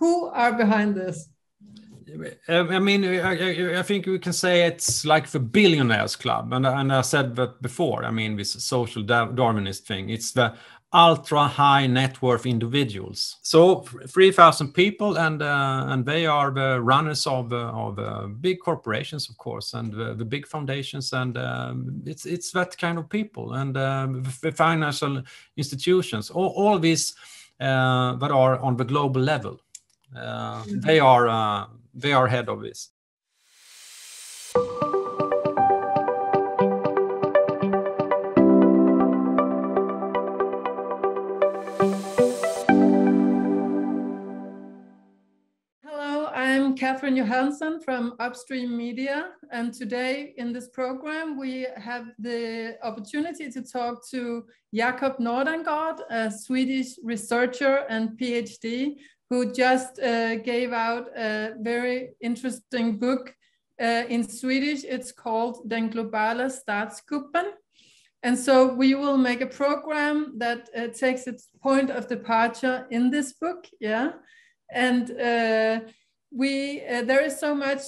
who are behind this? I think we can say it's like the billionaires club, and I said that before. I mean, this social Darwinist thing. It's the ultra high net worth individuals. So 3,000 people, and they are the runners of big corporations, of course, and the big foundations, and it's that kind of people, and the financial institutions, all these that are on the global level. They are head of this. Hello, I'm Kathrine Johansson from Upstream Media, and today in this program we have the opportunity to talk to Jacob Nordangård, a Swedish researcher and PhD, who just gave out a very interesting book in Swedish. It's called Den globala statskuppen. And so we will make a program that takes its point of departure in this book, yeah. And there is so much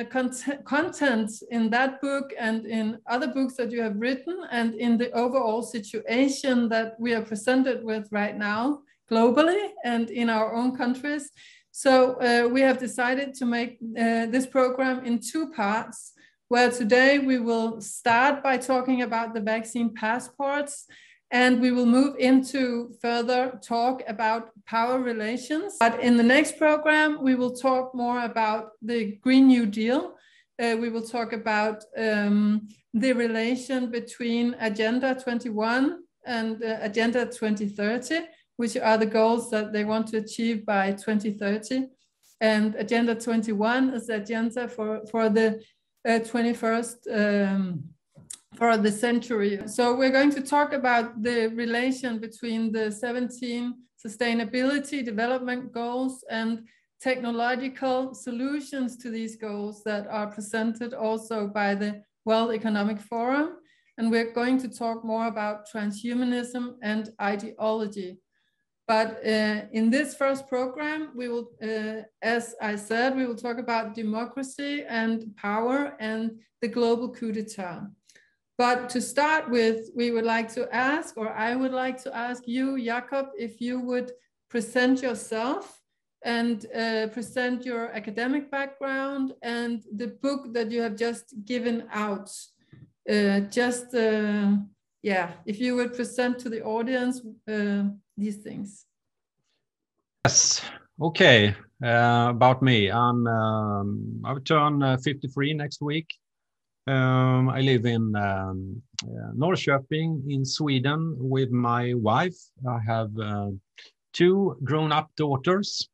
content in that book and in other books that you have written, and in the overall situation that we are presented with right now, globally and in our own countries. So we have decided to make this program in two parts, where today we will start by talking about the vaccine passports, and we will move into further talk about power relations. But in the next program, we will talk more about the Green New Deal. We will talk about the relation between Agenda 21 and Agenda 2030, which are the goals that they want to achieve by 2030. And Agenda 21 is the agenda for the 21st for the century. So we're going to talk about the relation between the 17 sustainability development goals and technological solutions to these goals that are presented also by the World Economic Forum. And we're going to talk more about transhumanism and ideology. But in this first program, we will, as I said, we will talk about democracy and power and the global coup d'etat. But to start with, we would like to ask, or I would like to ask you, Jacob, if you would present yourself and present your academic background and the book that you have just given out. If you would present to the audience these things. Yes. Okay. About me, I'll turn 53 next week. I live in Norrköping in Sweden with my wife. I have 2 grown-up daughters.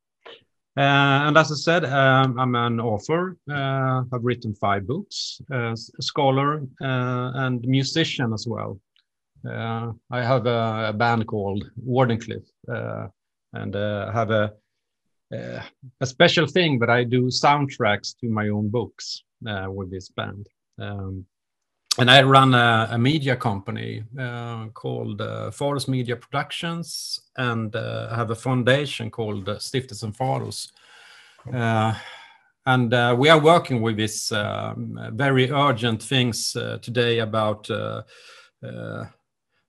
And as I said, I'm an author. I've written 5 books, a scholar and musician as well. I have a band called Wardenclyffe, and have a special thing that I do soundtracks to my own books with this band. And I run a media company called Forest Media Productions, and have a foundation called Stiftelsen Faros. And we are working with this very urgent things today about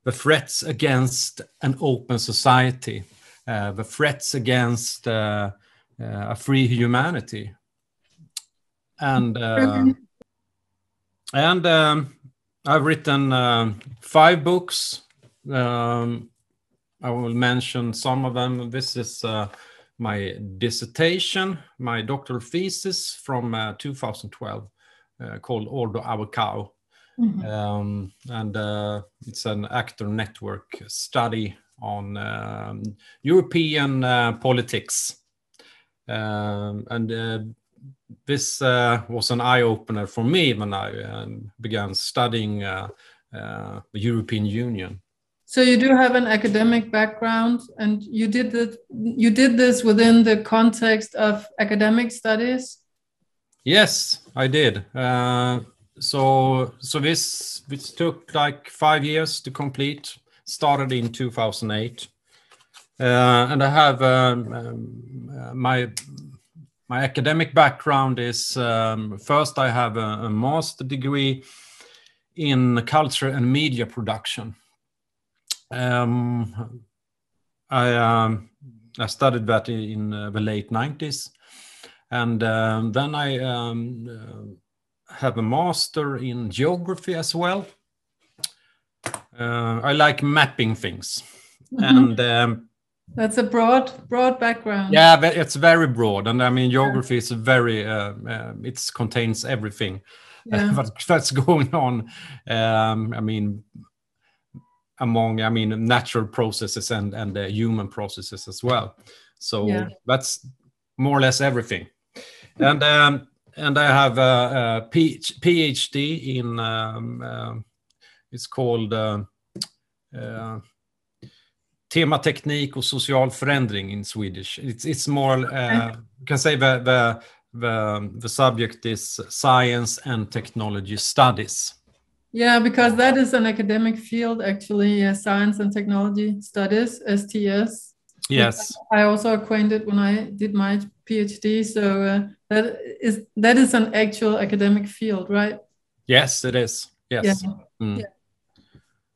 the threats against an open society, the threats against a free humanity. And I've written 5 books. I will mention some of them. This is my dissertation, my doctoral thesis from 2012, called Ordo Our Cow. Mm-hmm. And it's an actor network study on European politics. This was an eye-opener for me when I began studying the European Union. So you do have an academic background, and you did this within the context of academic studies? Yes, I did. So this took like 5 years to complete. Started in 2008. And I have my academic background is first I have a master degree in culture and media production. I studied that in the late 90s, and then I have a master in geography as well. I like mapping things. And that's a broad background. Yeah, it's very broad, and I mean geography is very it contains everything that's going on. I mean among natural processes and human processes as well. So that's more or less everything. And I have a PhD in it's called Tema teknik och social förändring in Swedish. It's more you can say the subject is science and technology studies. Yeah, because that is an academic field actually, science and technology studies, STS. Yes. I also acquainted when I did my PhD, so that is an actual academic field, right? Yes, it is. Yes.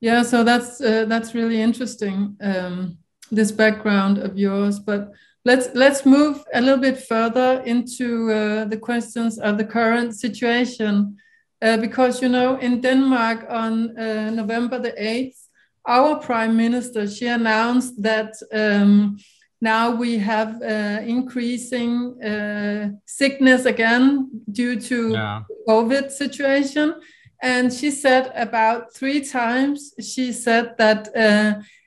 Yeah, so that's really interesting, this background of yours. But let's move a little bit further into the questions of the current situation, because in Denmark on November the 8th, our Prime Minister, she announced that now we have increasing sickness again due to COVID situation. And she said about 3 times, she said that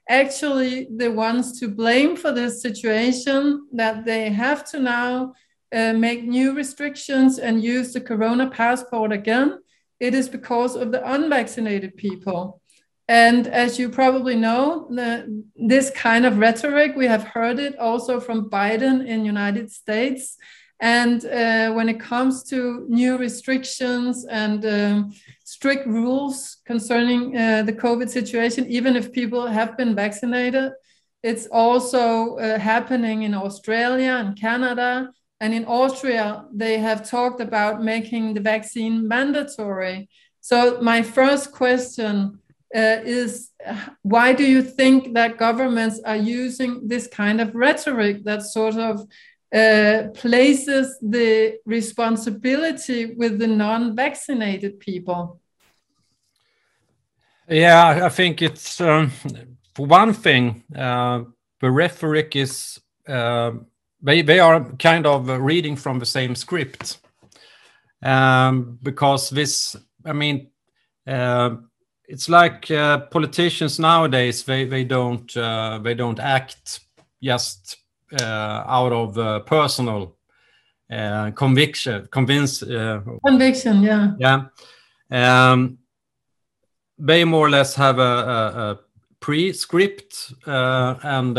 actually the ones to blame for this situation, that they have to now make new restrictions and use the corona passport again, it is because of the unvaccinated people. And as you probably know, this kind of rhetoric, we have heard it also from Biden in United States. And when it comes to new restrictions and strict rules concerning the COVID situation, even if people have been vaccinated, it's also happening in Australia and Canada. And in Austria, they have talked about making the vaccine mandatory. So my first question is, why do you think that governments are using this kind of rhetoric that sort of places the responsibility with the non-vaccinated people? Yeah, I think it's for one thing, the rhetoric is they are kind of reading from the same script, because this, it's like politicians nowadays, they don't act just out of personal conviction, they more or less have a pre-script, and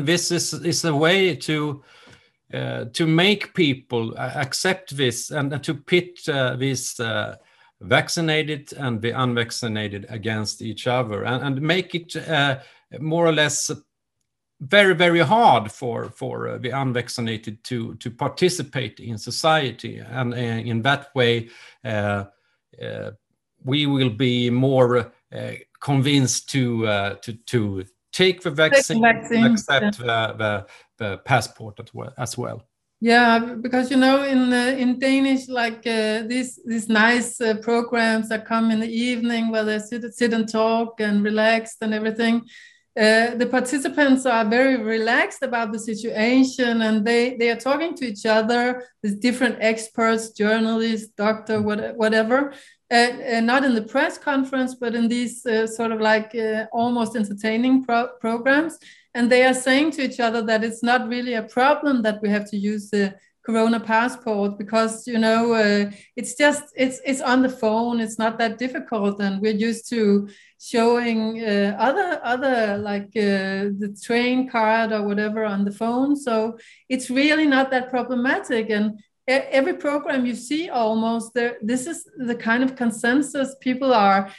this is a way to make people accept this and to pit these vaccinated and the unvaccinated against each other, and make it more or less very, very hard for the unvaccinated to participate in society, and in that way we will be more convinced to take the vaccine. And accept the passport as well. Yeah, because in Danish, like these nice programs that come in the evening where they sit and talk and relaxed and everything. The participants are very relaxed about the situation, and they are talking to each other with different experts, journalists, doctor, whatever. Not in the press conference, but in these sort of like almost entertaining programs. And they are saying to each other that it's not really a problem that we have to use the corona passport, because it's on the phone, it's not that difficult, and we're used to showing other like the train card or whatever on the phone, so it's really not that problematic. And every program you see almost there, this is the kind of consensus. People are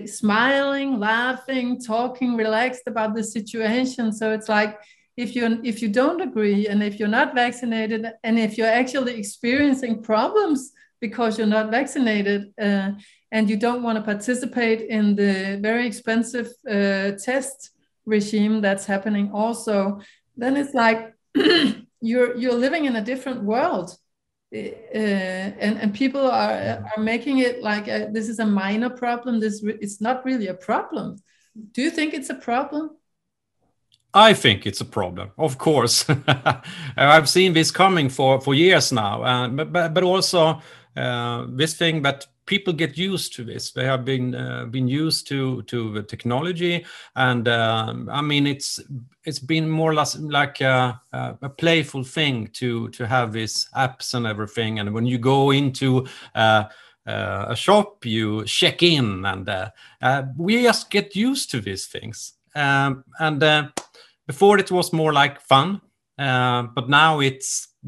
smiling, laughing, talking, relaxed about the situation. So it's like, if you don't agree, and if you're not vaccinated, and if you're actually experiencing problems because you're not vaccinated, and you don't want to participate in the very expensive test regime that's happening also, then it's like you're living in a different world. And people are making it like this is a minor problem. It's not really a problem. Do you think it's a problem? I think it's a problem, of course. I've seen this coming for years now, but also this thing that people get used to this. They have been used to the technology, and I mean it's been more or less like a playful thing to have these apps and everything. And when you go into a shop, you check in, and we just get used to these things. Before it was more like fun, but now we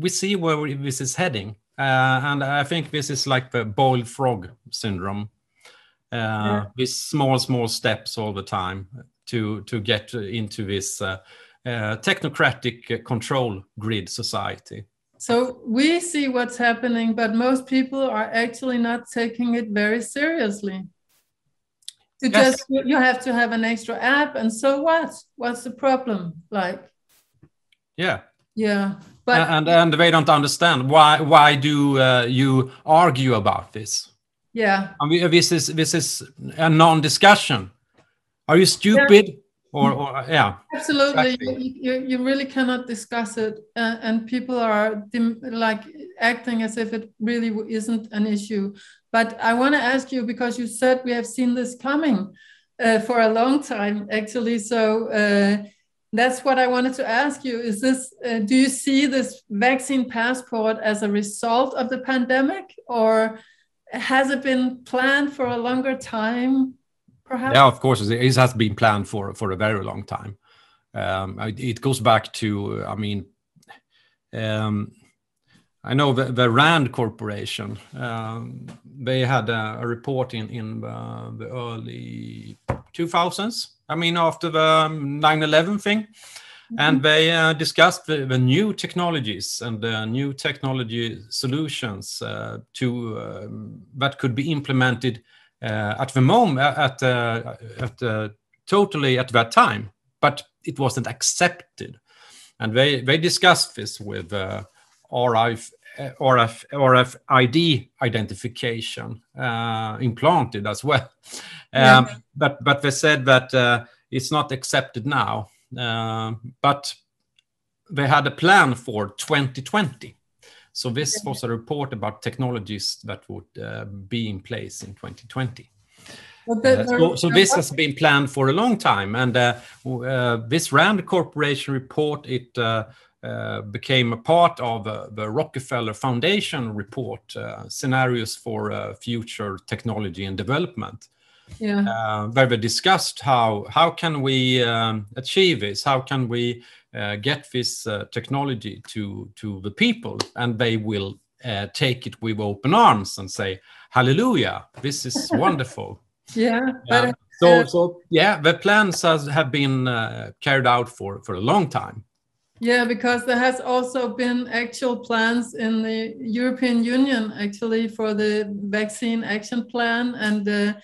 see where this is heading. And I think this is like the boiled frog syndrome. These small steps all the time to get into this technocratic control grid society. So we see what's happening, but most people are actually not taking it very seriously. Yes. Just you have to have an extra app, and so what? What's the problem? Like, yeah, but and they don't understand why do you argue about this? Yeah, and this is a non-discussion. Are you stupid? Yeah. Or yeah, absolutely. Exactly. You really cannot discuss it, and people are like acting as if it really isn't an issue. But I want to ask you, because you said we have seen this coming for a long time, actually. So that's what I wanted to ask you. Is this? Do you see this vaccine passport as a result of the pandemic, or has it been planned for a longer time? Perhaps? Yeah, of course, it has been planned for a very long time. It goes back to, I mean, I know the RAND Corporation, they had a report in the early 2000s, I mean, after the 9/11 thing. Mm-hmm. And they discussed the new technologies and the new technology solutions that could be implemented at the moment, totally at that time, but it wasn't accepted. And they discussed this with RFID identification implanted as well. But they said that it's not accepted now. But they had a plan for 2020. So this was a report about technologies that would be in place in 2020. So this has been planned for a long time. And this RAND Corporation report, it became a part of the Rockefeller Foundation report, scenarios for future technology and development. Yeah. Where they discussed how can we achieve this? How can we get this technology to the people, and they will take it with open arms and say, hallelujah, this is wonderful. Yeah. So the plans have been carried out for a long time. Yeah, because there has also been actual plans in the European Union, actually, for the vaccine action plan, and the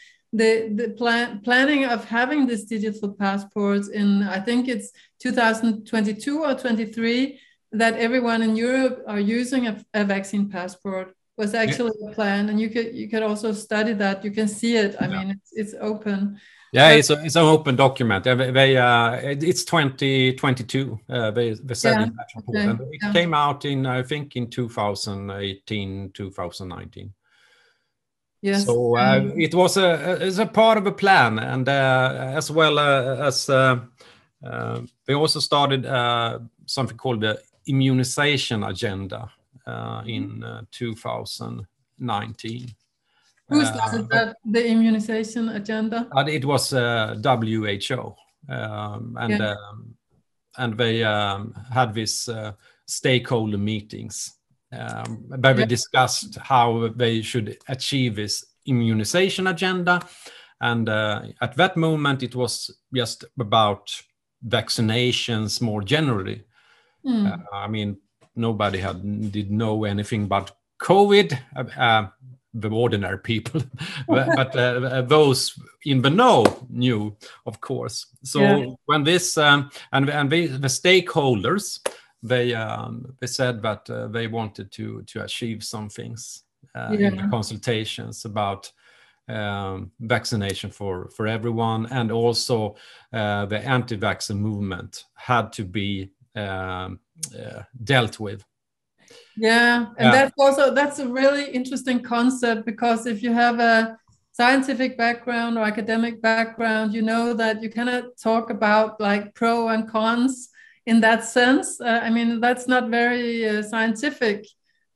planning of having this digital passports in, I think it's 2022 or 23, that everyone in Europe are using a vaccine passport was actually a plan. And you could also study that. You can see it. I mean, it's open. Yeah, it's an open document. It's 2022. They said in that report, and it came out in, I think, in 2018, 2019. Yes. So it was a part of a plan, and as well as they also started something called the Immunization Agenda in 2019. Who started that, the Immunization Agenda? It was WHO, and they had these stakeholder meetings where we discussed how they should achieve this immunization agenda. And at that moment, it was just about vaccinations more generally. I mean, nobody did know anything about COVID, the ordinary people, but those in the know knew, of course. So when this and the stakeholders, they said that they wanted to achieve some things in the consultations about vaccination for everyone, and also the anti-vaccine movement had to be dealt with. Yeah, and that's a really interesting concept, because if you have a scientific background or academic background, you know that you cannot talk about like pro and cons in that sense. I mean, that's not very scientific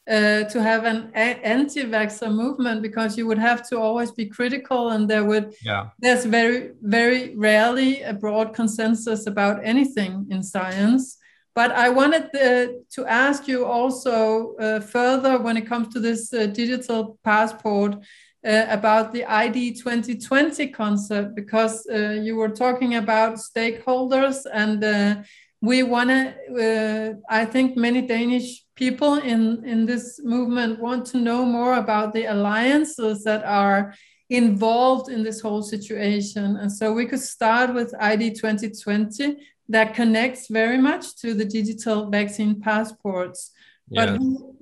to have an anti-vaxxer movement, because you would have to always be critical, and there's very, very rarely a broad consensus about anything in science. But I wanted to ask you also further, when it comes to this digital passport, about the ID 2020 concept, because you were talking about stakeholders, and we want to, I think many Danish people in this movement want to know more about the alliances that are involved in this whole situation. And so we could start with ID 2020, that connects very much to the digital vaccine passports. But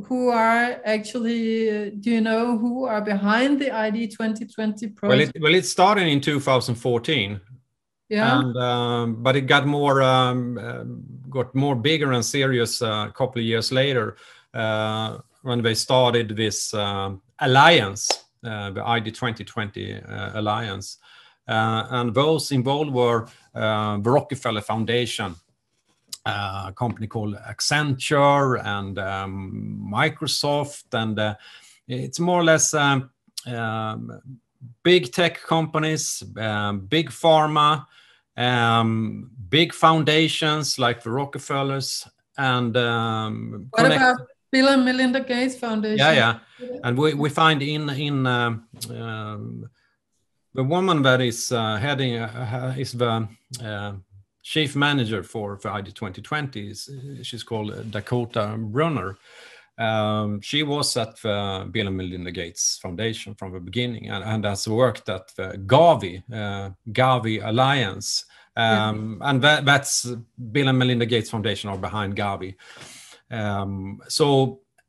who are actually, do you know who are behind the ID 2020 project? Well, it started in 2014. Yeah. And but it got more bigger and serious a couple of years later when they started this alliance, the ID 2020 alliance. And those involved were the Rockefeller Foundation, a company called Accenture, and Microsoft, and it's more or less big tech companies, big pharma, big foundations like the Rockefellers, and what about Bill and Melinda Gates Foundation? Yeah. And we find in the woman that is heading is the chief manager for ID 2020. She's called Dakota Brunner. She was at the Bill and Melinda Gates Foundation from the beginning, and has worked at the Gavi Alliance. And that's Bill and Melinda Gates Foundation are behind Gavi.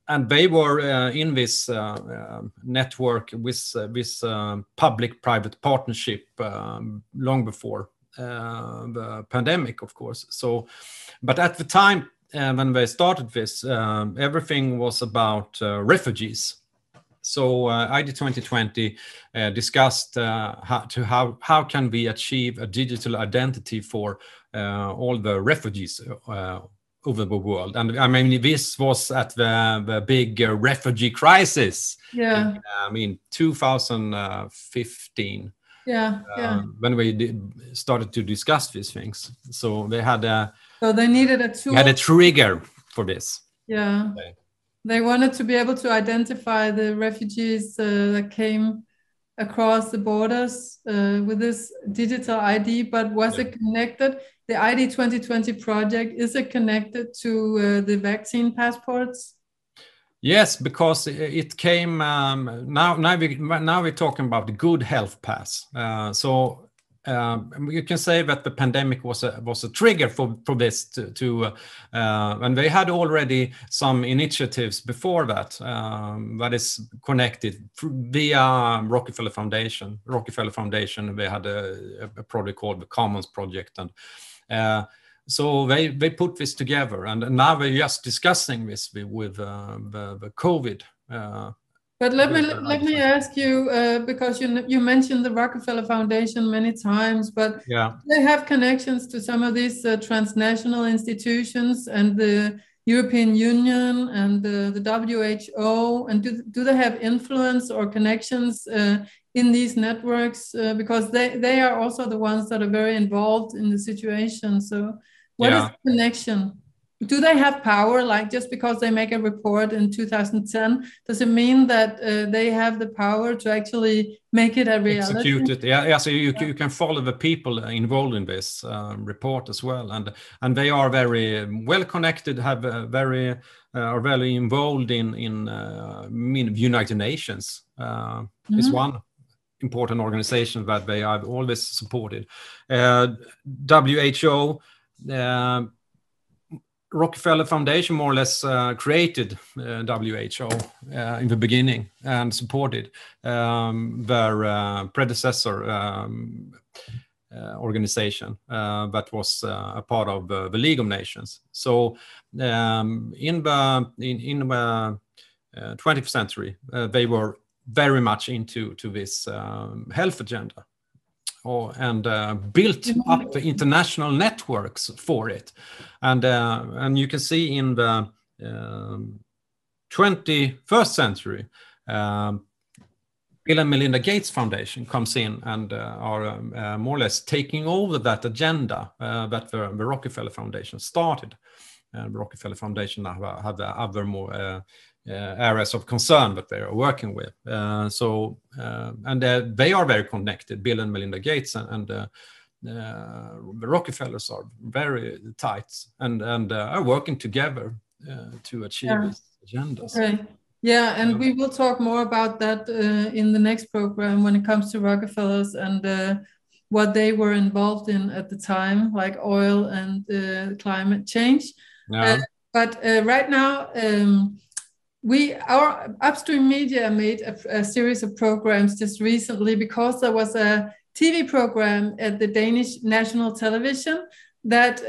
And they were in this network with this public-private partnership long before the pandemic, of course. So, but at the time when they started this, everything was about refugees. So ID 2020 discussed how can we achieve a digital identity for all the refugees over the world. And I mean, this was at the big refugee crisis. Yeah. In 2015. When we started to discuss these things. So they had so they needed a tool. They had a trigger for this. Yeah. Okay. They wanted to be able to identify the refugees that came across the borders with this digital ID, but was it connected? The ID 2020 project, is it connected to the vaccine passports? Yes, because it came, now we're talking about the good health pass. So you can say that the pandemic was a trigger for this and they had already some initiatives before that that is connected via Rockefeller Foundation. They had a project called the Commons Project, and so they put this together, and now we're just discussing this with the COVID. But let me ask you, because you mentioned the Rockefeller Foundation many times, but they have connections to some of these transnational institutions and the European Union and the WHO, and do they have influence or connections in these networks? Because they are also the ones that are very involved in the situation. So what is the connection? do they have power? Like just because they make a report in 2010, does it mean that they have the power to actually make it a reality? Execute it. Yeah. So you can follow the people involved in this report as well, and they are very well connected. Have are very involved in United Nations. Is one important organization that they have always supported. WHO. Rockefeller Foundation more or less created WHO in the beginning and supported their predecessor organization that was a part of the League of Nations. So in the 20th century, they were very much into this health agenda. And built up the international networks for it, and you can see in the 21st century, Bill and Melinda Gates Foundation comes in and are more or less taking over that agenda that the Rockefeller Foundation started. The Rockefeller Foundation have other more areas of concern that they are working with. And they are very connected. Bill and Melinda Gates and the Rockefellers are very tight and are working together to achieve these agendas. Okay. Yeah, and we will talk more about that in the next program when it comes to Rockefellers and what they were involved in at the time, like oil and climate change. Yeah. But right now, our upstream media made a series of programs just recently because there was a TV program at the Danish national television that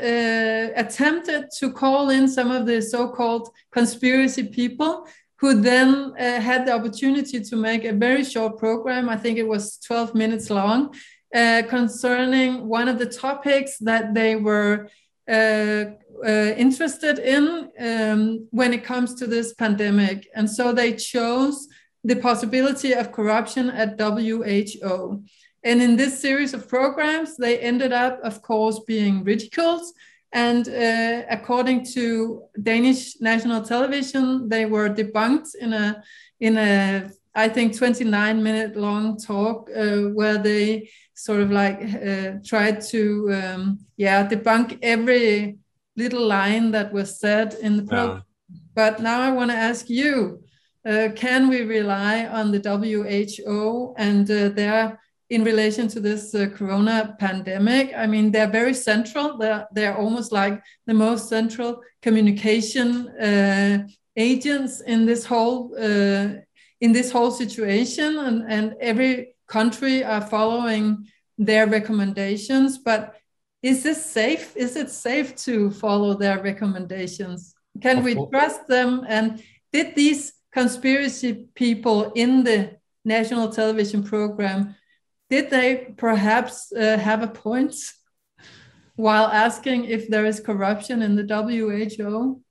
attempted to call in some of the so-called conspiracy people who then had the opportunity to make a very short program. I think it was 12 minutes long, concerning one of the topics that they were interested in when it comes to this pandemic. And so they chose the possibility of corruption at WHO. And in this series of programs, they ended up, of course, being ridiculed. And according to Danish national television, they were debunked in a I think 29-minute long talk where they sort of like tried to debunk every little line that was said in the program. But now I want to ask you, can we rely on the WHO and their in relation to this corona pandemic? I mean, they're very central. They're almost like the most central communication agents in this whole situation, and every country are following their recommendations. But is this safe? Is it safe to follow their recommendations? Can we trust them? And did these conspiracy people in the national television program, did they perhaps have a point while asking if there is corruption in the WHO?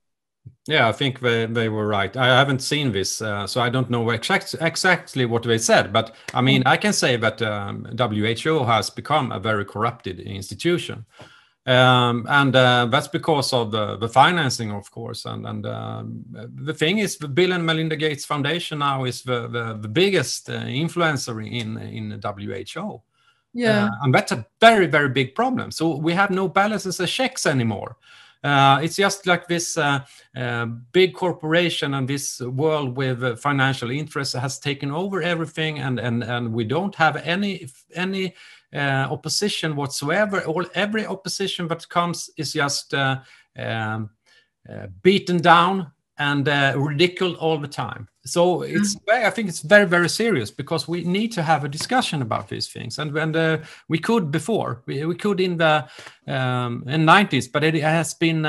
Yeah, I think they were right. I haven't seen this, so I don't know exactly what they said. But I mean, I can say that WHO has become a very corrupted institution. And that's because of the financing, of course. And the thing is, the Bill and Melinda Gates Foundation now is the biggest influencer in the WHO. Yeah. And that's a very, very big problem. So we have no balances and checks anymore. It's just like this big corporation and this world with financial interests has taken over everything, and we don't have any opposition whatsoever. Every opposition that comes is just beaten down and ridiculed all the time. So I think it's very, very serious, because we need to have a discussion about these things. And when we could before, we could in the 90s, but it has been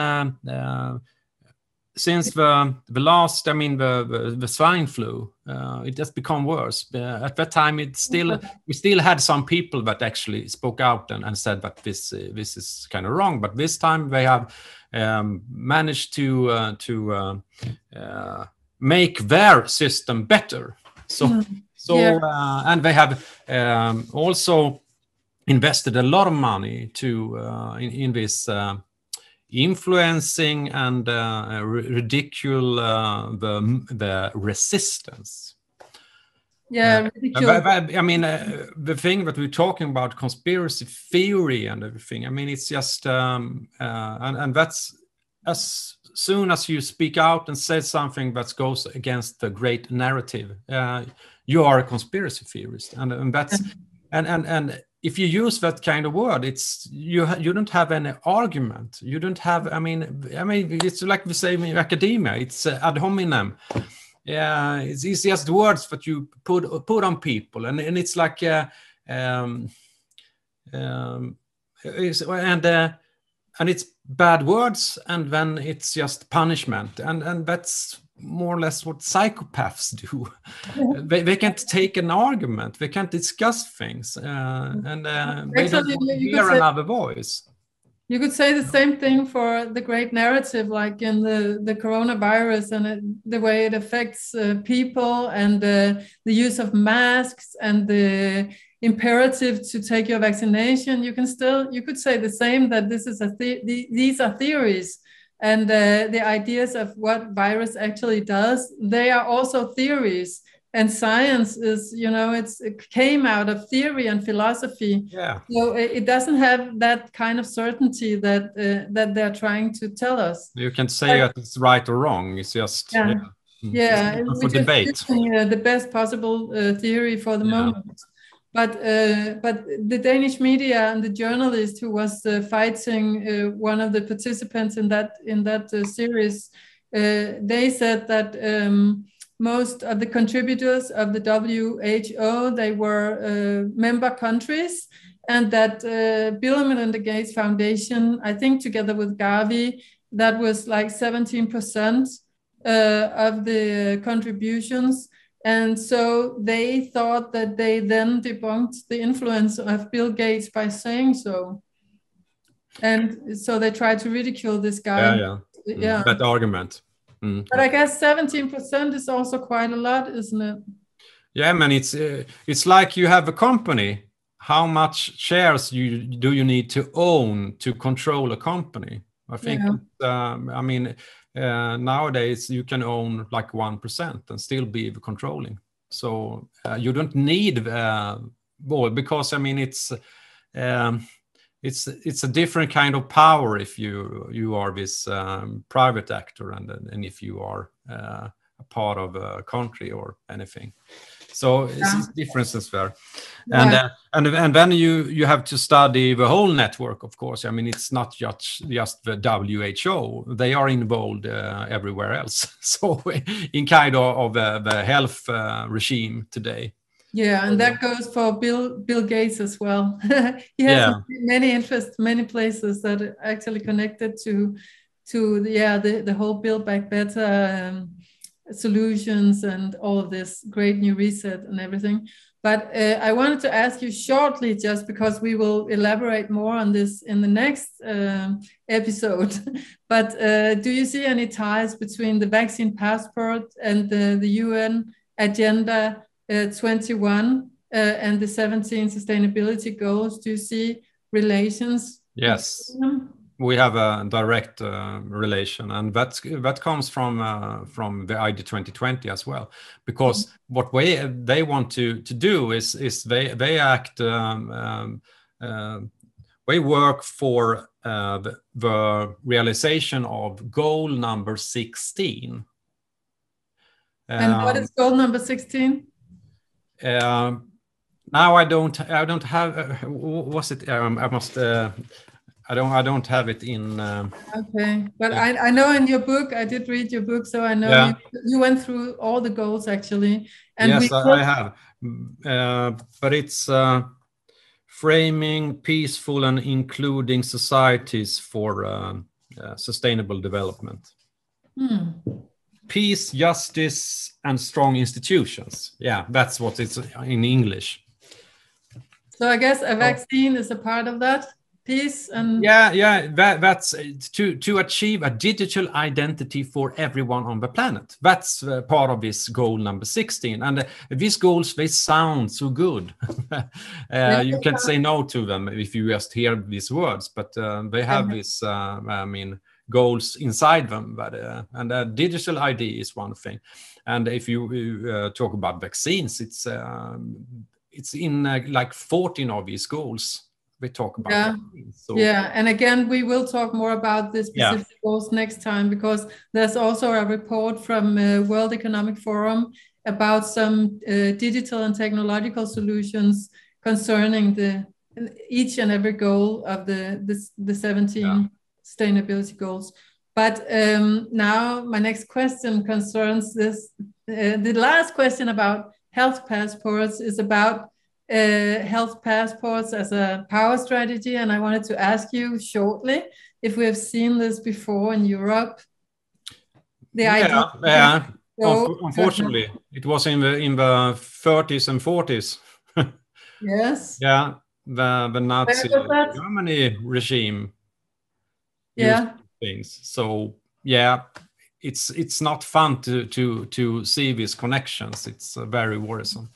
since the last, I mean, the swine flu, it has become worse. At that time, we still had some people that actually spoke out and said that this is kind of wrong. But this time they have managed to make their system better. And they have also invested a lot of money in this influencing and ridicule the resistance. Yeah, I mean, the thing that we're talking about, conspiracy theory and everything, I mean, it's just, and that's, as soon as you speak out and say something that goes against the great narrative, you are a conspiracy theorist. And that's, and if you use that kind of word, it's, you don't have any argument. You don't have, I mean, it's like we say in academia, it's ad hominem. Yeah, it's just words that you put on people, and it's like and it's bad words, and then it's just punishment, and that's more or less what psychopaths do. They can't take an argument, they can't discuss things, and they don't want to hear another voice. You could say the same thing for the great narrative, like in the coronavirus and the way it affects people, and the use of masks and the imperative to take your vaccination. You could say the same, that this is these are theories, and the ideas of what virus actually does, they are also theories. And science is, it came out of theory and philosophy. Yeah. So it doesn't have that kind of certainty that they're trying to tell us. You can say that it's right or wrong. It's just it's for debate. The best possible theory for the moment. But the Danish media and the journalist who was fighting one of the participants in that series, they said that. Most of the contributors of the WHO, they were member countries, and that Bill and Melinda Gates Foundation, I think together with Gavi, that was like 17% of the contributions. And so they thought that they then debunked the influence of Bill Gates by saying so. And so they tried to ridicule this guy. Yeah. That argument. But I guess 17% is also quite a lot, isn't it? Yeah, man, it's like you have a company. How much shares do you need to own to control a company? I think, nowadays you can own like 1% and still be controlling. So you don't need because I mean it's a different kind of power if you are this private actor and if you are a part of a country or anything. So it's differences there. And then you have to study the whole network, of course. I mean, it's not just the WHO. They are involved everywhere else. So in kind of the health regime today. Yeah, and that goes for Bill Gates as well. He has many interests, many places that are actually connected to the whole Build Back Better solutions and all of this great new reset and everything. But I wanted to ask you shortly, just because we will elaborate more on this in the next episode. But do you see any ties between the vaccine passport and the UN Agenda 21 and the 17 sustainability goals? Do you see relations? Yes, we have a direct relation, and that comes from the ID 2020 as well, because what they want to do is they act we work for the realization of goal number 16. And what is goal number 16? Now I don't have was it I don't have it in okay, but I know in your book, I did read your book, so I know you went through all the goals actually. And yes, I have, but it's framing peaceful and including societies for sustainable development. Peace, justice, and strong institutions. Yeah, that's what it's in English. So I guess a vaccine is a part of that? peace and that's to achieve a digital identity for everyone on the planet. That's part of this goal number 16, and these goals, they sound so good. You can say no to them if you just hear these words, but they have this goals inside them. But and digital ID is one thing, and if you talk about vaccines, it's in like 14 of these goals. We talk about and again we will talk more about this specific goals next time, because there's also a report from World Economic Forum about some digital and technological solutions concerning each and every goal of the 17 sustainability goals. But now my next question concerns this. The last question about health passports is about health passports as a power strategy, and I wanted to ask you shortly if we have seen this before in Europe. Unfortunately, it was in the 30s and 40s. Yes. Yeah, the Nazi Germany regime. Yeah. Things. So it's not fun to see these connections. It's very worrisome.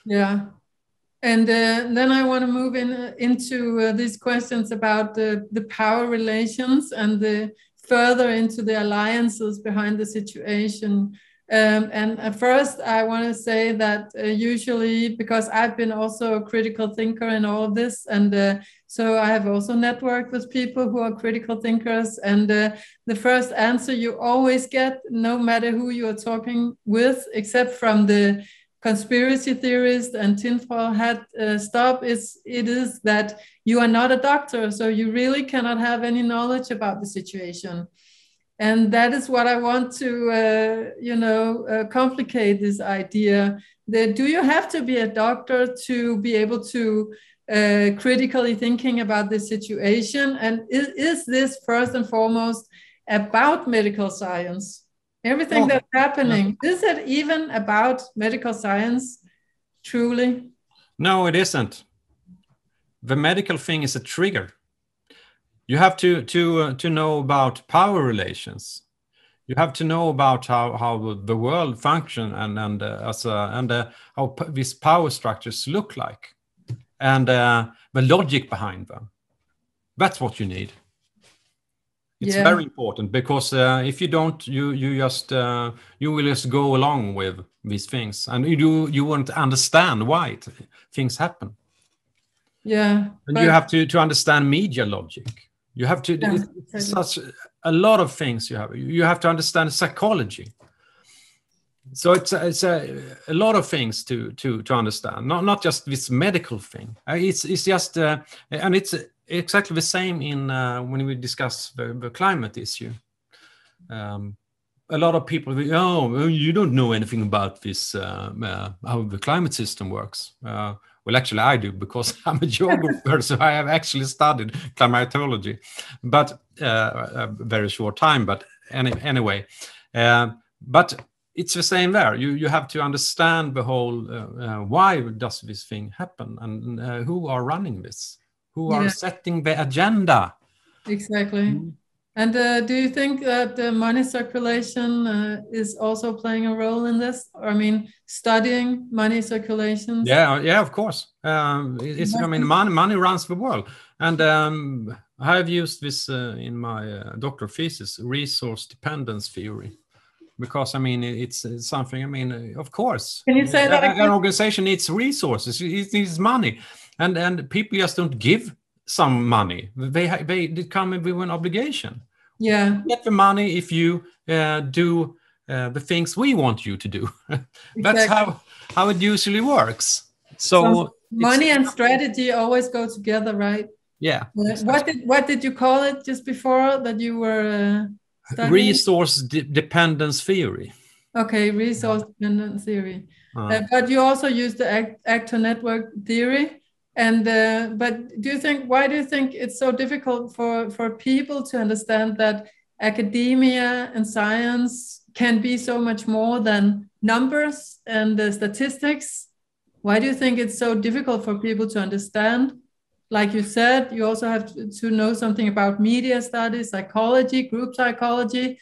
Yeah. And then I want to move into these questions about the power relations and further into the alliances behind the situation. And at first, I want to say that usually, because I've been also a critical thinker in all of this, and so I have also networked with people who are critical thinkers. And the first answer you always get, no matter who you are talking with, except from the conspiracy theorist and tinfoil hat stuff, it is that you are not a doctor, so you really cannot have any knowledge about the situation. And that is what I want to, complicate this idea. Do you have to be a doctor to be able to critically thinking about this situation? And is this first and foremost about medical science? Everything that's happening, is it even about medical science, truly? No, it isn't. The medical thing is a trigger. You have to know about power relations. You have to know about how the world function and how these power structures look like, and the logic behind them. That's what you need. It's very important, because if you don't, you will just go along with these things, and you won't understand why things happen. Yeah, and you have to understand media logic. You have to. It's such a lot of things you have to understand psychology. So it's a lot of things to understand. Not just this medical thing. It's just and it's exactly the same in when we discuss the climate issue. A lot of people, you don't know anything about this, how the climate system works. Well, actually, I do, because I'm a geographer, so I have actually studied climatology, but a very short time. But anyway, but it's the same there. You have to understand the whole why does this thing happen, and who are running this, who are setting the agenda. Exactly. Mm-hmm. And do you think that the money circulation is also playing a role in this? Or, I mean, studying money circulations? Yeah, of course. Money runs the world. And I have used this in my doctoral thesis, resource dependence theory. Because, it's something, of course. Can you say that again? An organization needs resources, it needs money. And people just don't give some money. They come with an obligation. Yeah. You get the money if you do the things we want you to do. That's how it usually works. So money and strategy always go together, right? Yeah. Exactly. What did you call it just before that you were studying? Resource dependence theory. Okay, resource dependence theory. But you also use the actor network theory. And but why do you think it's so difficult for people to understand that academia and science can be so much more than numbers and statistics? Why do you think it's so difficult for people to understand? like you said, you also have to know something about media studies, psychology, group psychology,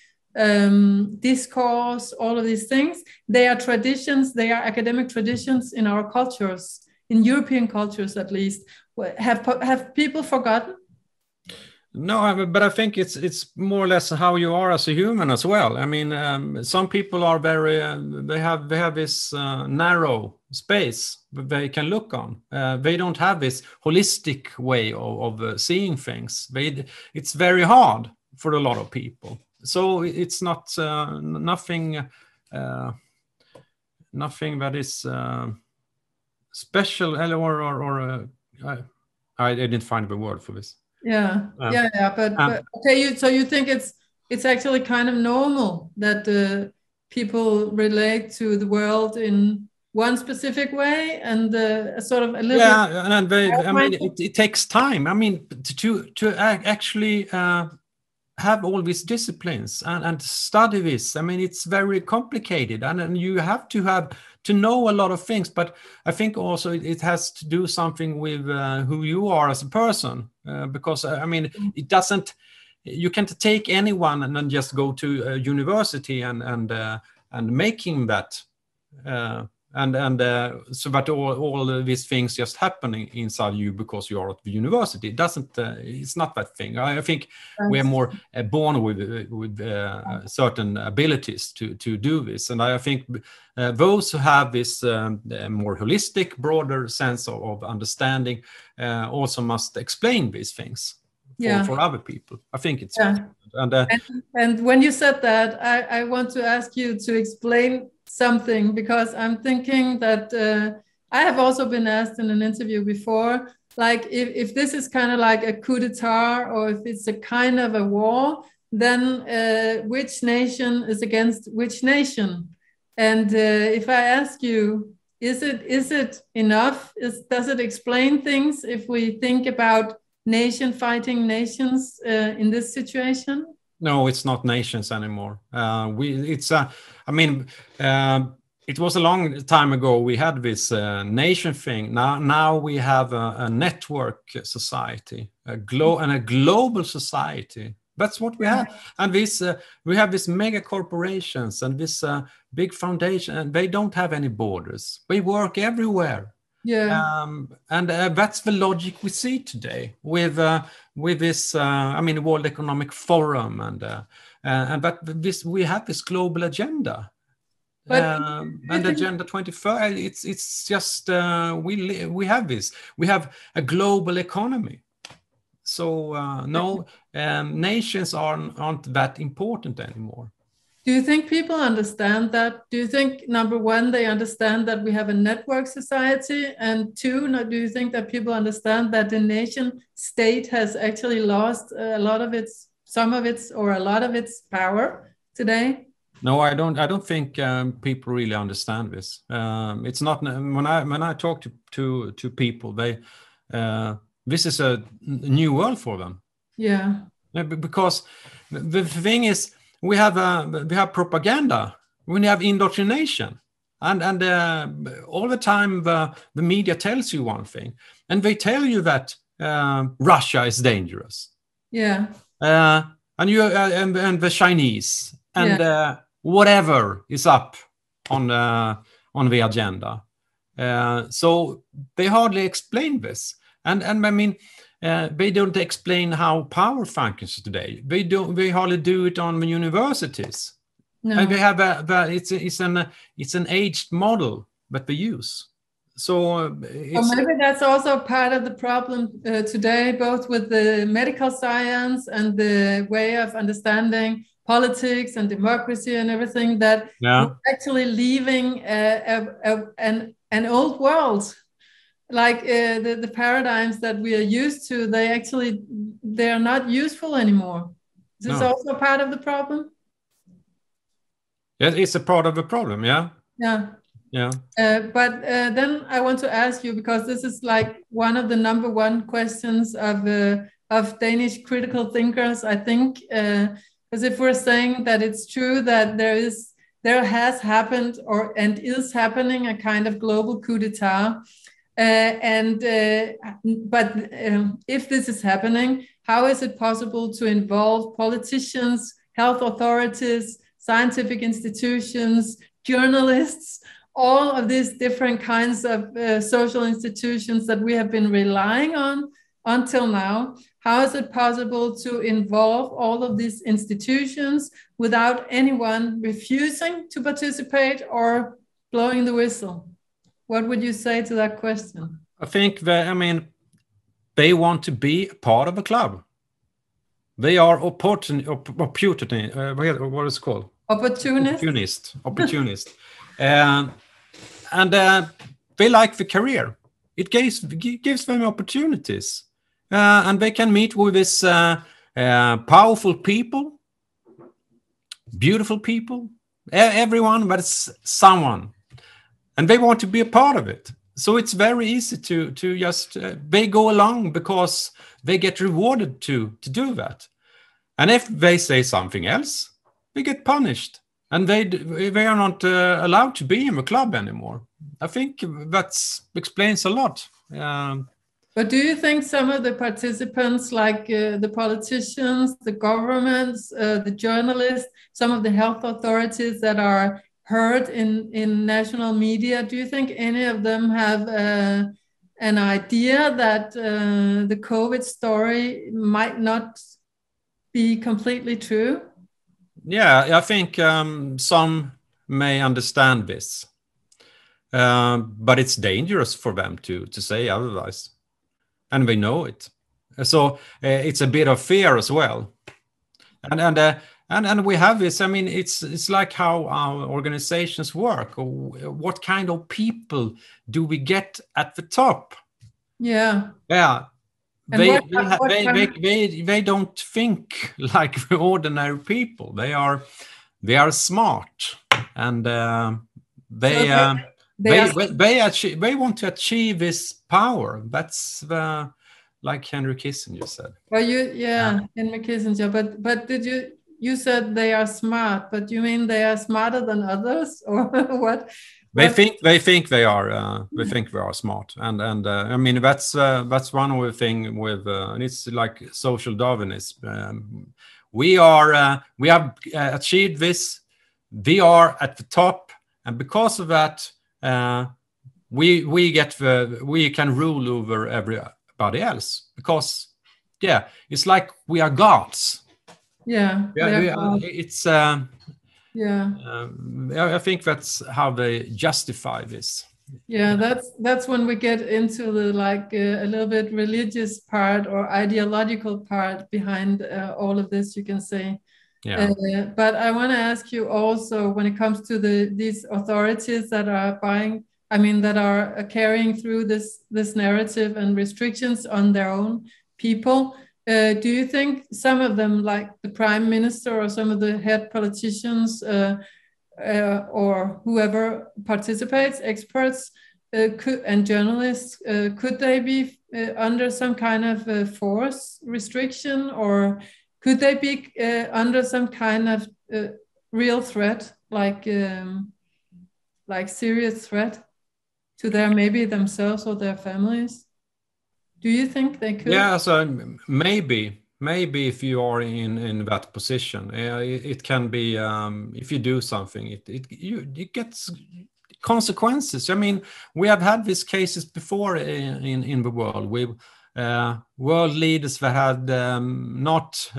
discourse, all of these things. They are traditions, they are academic traditions in our cultures, in European cultures at least. Have people forgotten? No, but I think it's more or less how you are as a human as well. I mean, some people are very they have this narrow space they can look on. They don't have this holistic way of seeing things. It's very hard for a lot of people. So it's not nothing that is special or I didn't find the word for this. Yeah. But okay, so you think it's actually kind of normal that people relate to the world in one specific way and sort of a little bit. And I mean it takes time. I mean to actually have all these disciplines and study this. I mean it's very complicated and you have to know a lot of things, but I think also it has to do something with who you are as a person, because I mean, it doesn't. You can't take anyone and then just go to a university and making that, so that all these things just happening inside you because you are at the university. It doesn't. It's not that thing. I think we are more born with certain abilities to do this, and I think those who have this more holistic, broader sense of understanding also must explain these things for other people. I think it's and when you said that, I want to ask you to explain something, because I'm thinking that I have also been asked in an interview before, like if this is kind of like a coup d'etat or if it's a kind of a war, then which nation is against which nation? And if I ask you, is it enough? Does it explain things if we think about nation fighting nations in this situation? No, it's not nations anymore. It was a long time ago we had this nation thing. Now we have a network society, a global society. That's what we have. And we have these mega corporations and this big foundation, and they don't have any borders. They work everywhere. And that's the logic we see today with this World Economic Forum and that we have this global agenda, and Agenda 2030. It's just we have this. We have a global economy. So nations aren't that important anymore. Do you think people understand that? Do you think, number one, they understand that we have a network society? And two, do you think that people understand that the nation state has actually lost a lot of some of its power today? No, I don't think people really understand this. It's not when I talk to people, this is a new world for them. Yeah. Because the thing is, we have propaganda, we have indoctrination, and all the time the media tells you one thing, and they tell you that Russia is dangerous. Yeah. And you and the Chinese and whatever is up on the agenda. So they hardly explain this, and I mean. They don't explain how power functions today. They hardly do it on the universities. No. And they have it's an aged model that they use. So maybe that's also part of the problem today, both with the medical science and the way of understanding politics and democracy and everything, that we're actually leaving an old world. Like the paradigms that we are used to, they are not useful anymore. Is this also part of the problem? Yeah, it's a part of the problem. Yeah. But then I want to ask you, because this is like one of the number one questions of Danish critical thinkers, I think, because if we're saying that it's true that there has happened and is happening a kind of global coup d'etat. If this is happening, how is it possible to involve politicians, health authorities, scientific institutions, journalists, all of these different kinds of social institutions that we have been relying on until now? How is it possible to involve all of these institutions without anyone refusing to participate or blowing the whistle? What would you say to that question? I think they want to be part of a club. They are what is it called? Opportunist. And they like the career. It gives them opportunities. And they can meet with this powerful people, beautiful people, everyone, but it's someone. And they want to be a part of it. So it's very easy to just, they go along because they get rewarded to do that. And if they say something else, they get punished. And they are not allowed to be in the club anymore. I think that explains a lot. But do you think some of the participants, like the politicians, the governments, the journalists, some of the health authorities that are heard in national media, do you think any of them have an idea that the COVID story might not be completely true? Yeah, I think some may understand this, but it's dangerous for them to say otherwise, and they know it. So it's a bit of fear as well, and we have this. I mean, it's like how our organizations work. What kind of people do we get at the top? Yeah. They don't think like the ordinary people. They are smart, and they want to achieve this power. That's like Henry Kissinger said. Well, Henry Kissinger. But did you said they are smart? But you mean they are smarter than others, or what? They think they are. They think they are smart, and I mean that's one of the thing with and it's like social Darwinism. We have achieved this. We are at the top, and because of that, we can rule over everybody else. Because it's like we are gods. I think that's how they justify this. Yeah, that's when we get into the a little bit religious part or ideological part behind all of this, you can say. Yeah. But I want to ask you also, when it comes to these authorities that are that are carrying through this narrative and restrictions on their own people. Do you think some of them, like the prime minister or some of the head politicians or whoever participates, experts and journalists, could they be under some kind of force restriction, or could they be under some kind of real threat, like serious threat to maybe themselves or their families? Do you think they could? Yeah, so maybe if you are in that position, it can be if you do something, it gets consequences. I mean, we have had these cases before in the world with world leaders that had not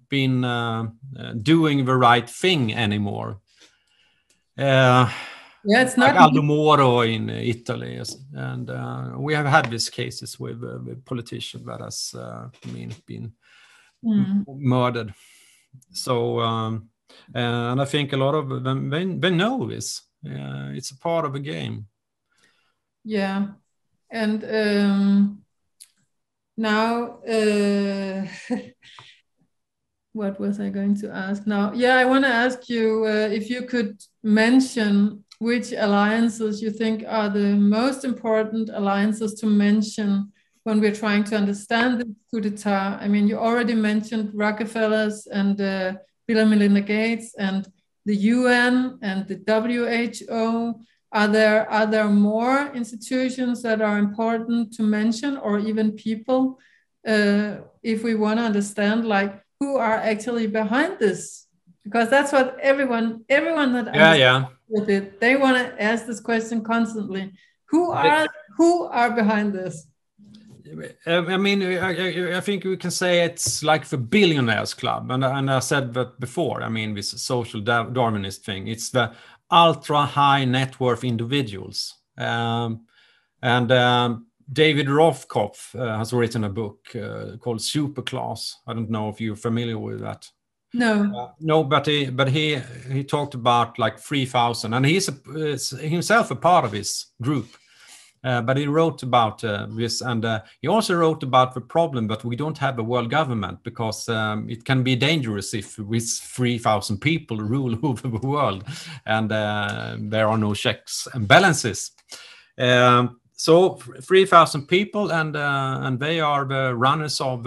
been doing the right thing anymore. It's not like Aldo Moro in Italy, and we have had these cases with politicians that has been murdered. So, and I think a lot of them they know this. It's a part of the game. Yeah, and now. What was I going to ask now? Yeah, I want to ask you if you could mention which alliances you think are the most important alliances to mention when we're trying to understand the coup d'etat. I mean, you already mentioned Rockefellers and Bill and Melinda Gates and the UN and the WHO. Are there more institutions that are important to mention, or even people, if we want to understand like who are actually behind this? Because that's what everyone that understands with it, they want to ask this question constantly. Who are behind this? I mean, I think we can say it's like the billionaires club, and I said that before. I mean, this social Darwinist thing. It's the ultra high net worth individuals, and David Rothkopf has written a book called Superclass. I don't know if you're familiar with that. No. No, but he talked about like 3,000, and he's himself a part of this group. But he wrote about this, and he also wrote about the problem that we don't have a world government, because it can be dangerous if with 3,000 people rule over the world, and there are no checks and balances. So 3,000 people, and they are the runners of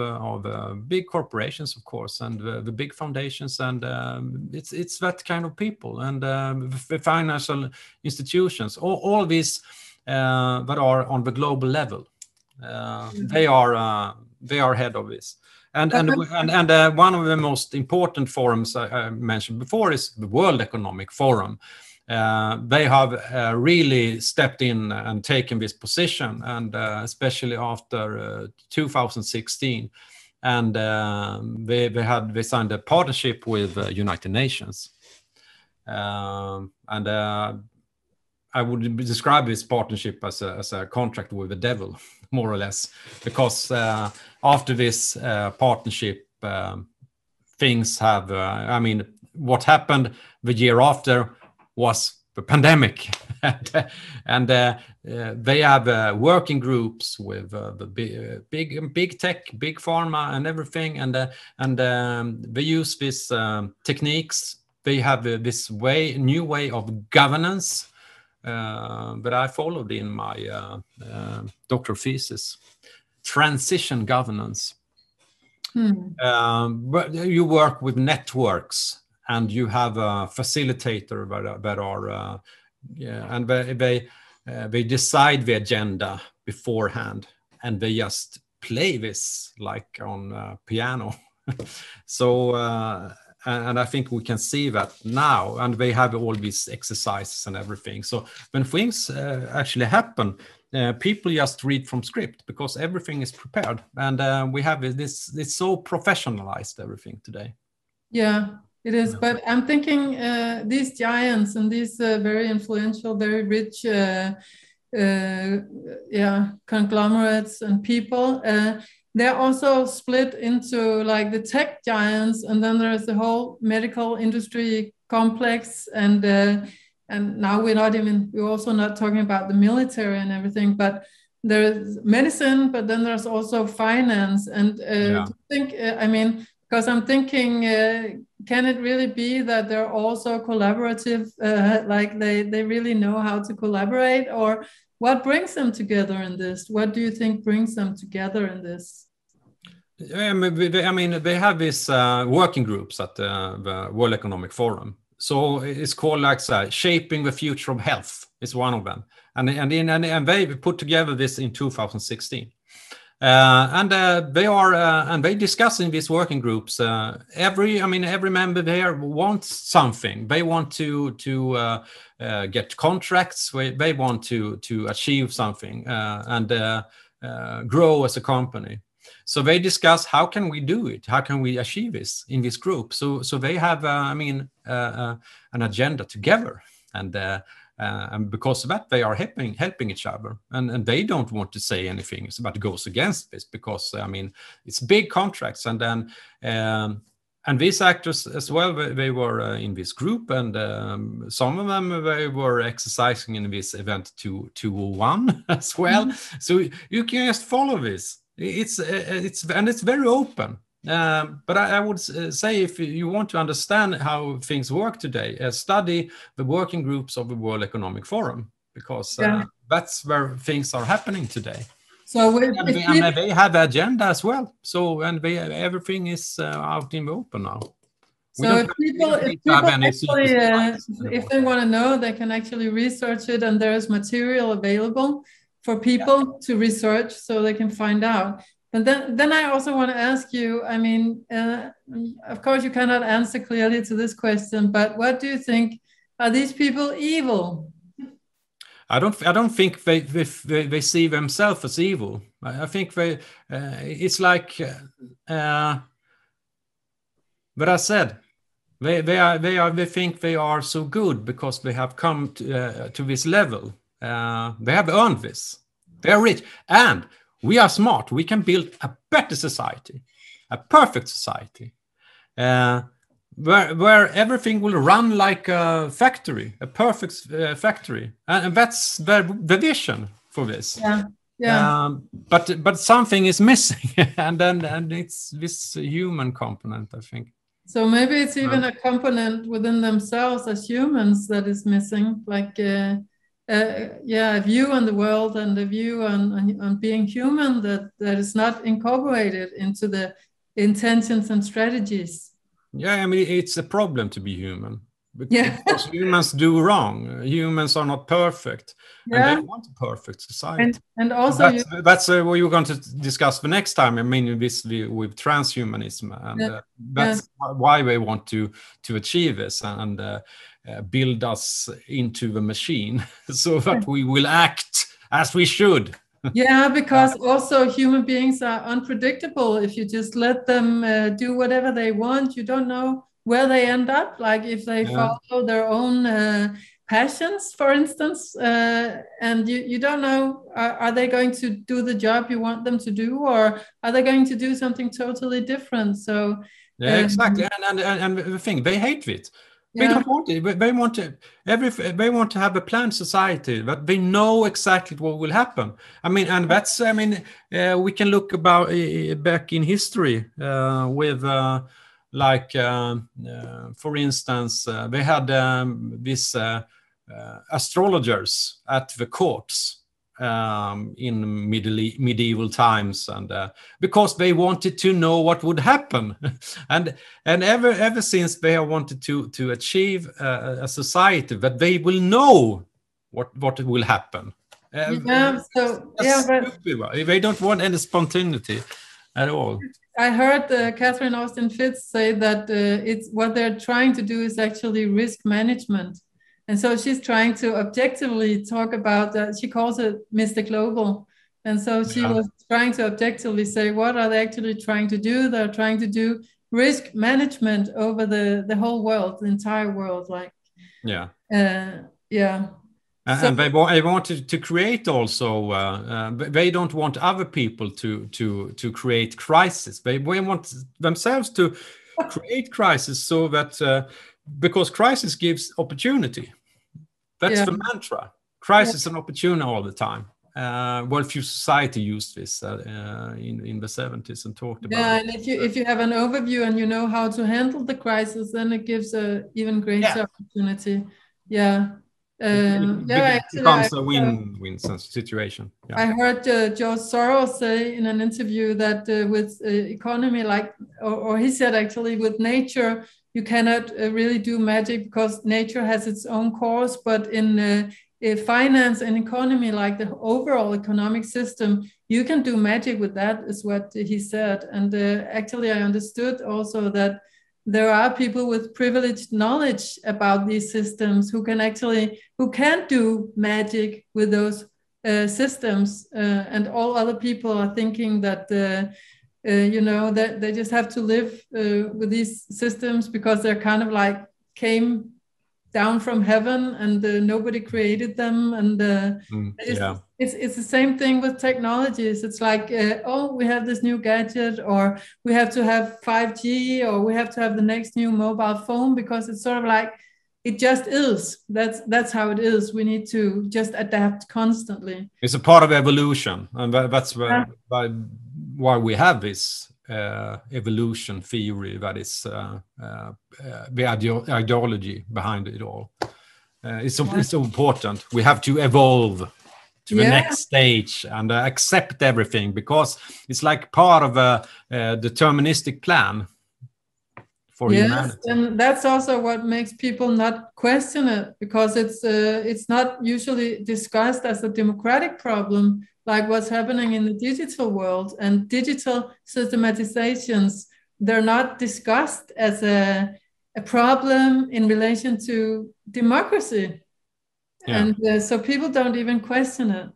big corporations, of course, and the big foundations, and it's that kind of people, and the financial institutions, all these that are on the global level. They are head of this, and one of the most important forums I mentioned before is the World Economic Forum. They have really stepped in and taken this position, and especially after 2016, and they signed a partnership with United Nations, and I would describe this partnership as a contract with the devil, more or less, because after this partnership, things have, I mean, what happened the year after was the pandemic. And they have working groups with the big tech, big pharma and everything. And they use these techniques. They have this new way of governance that I followed in my doctoral thesis, transition governance. But you work with networks, and you have a facilitator that are, and they decide the agenda beforehand, and they just play this like on piano. So. And I think we can see that now, and they have all these exercises and everything. So when things actually happen, people just read from script, because everything is prepared, and we have this. It's so professionalized, everything today. Yeah, it is. But I'm thinking these giants and these very influential, very rich, conglomerates and people. They're also split into like the tech giants, and then there's the whole medical industry complex, and now we're also not talking about the military and everything, but there's medicine, but then there's also finance, and I think, I mean, because I'm thinking, can it really be that they're also collaborative, like they really know how to collaborate, or what brings them together in this? What do you think brings them together in this? I mean, they have these working groups at the World Economic Forum. So it's called like Shaping the Future of Health is one of them, and they put together this in 2016. And they discuss in these working groups. Every member there wants something. They want to get contracts. They want to achieve something and grow as a company. So they discuss, how can we do it? How can we achieve this in this group? So they have an agenda together, and because of that, they are helping each other, and they don't want to say anything that goes against this, because it's big contracts, and then and these actors as well, they were in this group, and some of them they were exercising in this event 201 as well. So you can just follow this. It's very open. But I would say, if you want to understand how things work today, study the working groups of the World Economic Forum, because that's where things are happening today. So they have agenda as well. So everything is out in the open now. So if people actually, if they want to know, they can actually research it, and there is material available for people to research so they can find out. And then I also want to ask you, I mean, of course you cannot answer clearly to this question, but what do you think? Are these people evil? I don't think they see themselves as evil. I think it's like what I said. They think they are so good because they have come to this level. They have earned this. They are rich, and we are smart. We can build a better society, a perfect society, where everything will run like a factory, a perfect factory, and that's the vision for this. Yeah. But something is missing, and it's this human component, I think. So maybe it's even a component within themselves as humans that is missing, like a view on the world and a view on being human that is not incorporated into the intentions and strategies. Yeah, I mean, it's a problem to be human. Because humans do wrong. Humans are not perfect, and they want a perfect society. And also, that's what you're going to discuss the next time. I mean, this with transhumanism, and that's why they want to achieve this and build us into the machine, so that we will act as we should. Yeah, because also human beings are unpredictable. If you just let them do whatever they want, you don't know where they end up, like if they follow their own passions, for instance, and you don't know, are they going to do the job you want them to do, or are they going to do something totally different? So exactly, and the thing, they hate it. They don't want it. They want to have a planned society, but they know exactly what will happen. I mean, and that's, I mean, we can look about back in history with. Like, for instance, they had these astrologers at the courts in medieval times, and because they wanted to know what would happen, and ever since they have wanted to achieve a society that they will know what will happen. They don't want any spontaneity at all. I heard Kathrine Austin Fitz say that it's what they're trying to do is actually risk management. And so she's trying to objectively talk about that. She calls it Mr. Global. And so she was trying to objectively say, what are they actually trying to do? They're trying to do risk management over the whole world, the entire world. Like, And they wanted to create also. They don't want other people to create crisis. They want themselves to create crisis, so that because crisis gives opportunity. That's the mantra. Crisis and opportunity all the time. World Future Society used this in the 70s and talked about. Yeah, and if you have an overview and you know how to handle the crisis, then it gives a even greater opportunity. It becomes a win-win situation. I heard George Soros say in an interview that with economy, or he said actually with nature, you cannot really do magic because nature has its own course, but in finance and economy, like the overall economic system, you can do magic with that, is what he said. And actually I understood also that there are people with privileged knowledge about these systems who can do magic with those systems, and all other people are thinking that that they just have to live with these systems because they're kind of like came down from heaven and nobody created them, and it's the same thing with technologies. It's like we have this new gadget, or we have to have 5G, or we have to have the next new mobile phone, because it's sort of like it just is. That's how it is. We need to just adapt constantly. It's a part of evolution, and that's why we have this evolution theory, that is the ideology behind it all. It's so important. We have to evolve to the next stage and accept everything, because it's like part of a deterministic plan for humanity. And that's also what makes people not question it, because it's not usually discussed as a democratic problem, like what's happening in the digital world. And digital systematizations, they're not discussed as a problem in relation to democracy. Yeah. And so people don't even question it.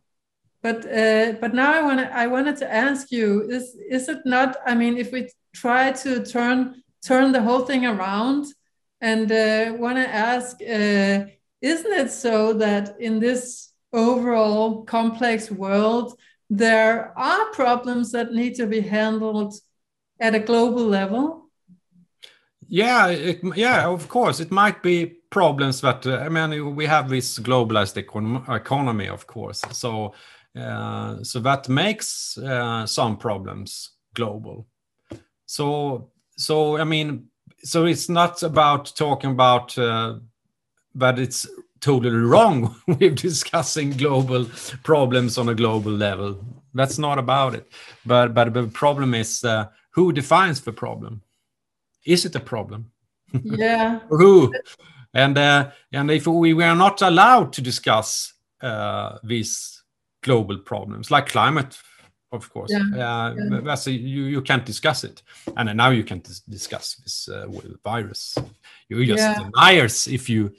But now I wanted to ask you, is it not, I mean, if we try to turn the whole thing around, and want to ask, isn't it so that in this overall complex world, there are problems that need to be handled at a global level? Yeah, of course. It might be problems that, I mean, we have this globalized economy, of course. So that makes some problems global. So I mean, so it's not about talking about that it's totally wrong with discussing global problems on a global level. That's not about it. But the problem is who defines the problem? Is it a problem? Yeah. Who? And if we are not allowed to discuss these global problems, like climate, of course, that's you can't discuss it, and now you can't discuss this virus. You just deniers if you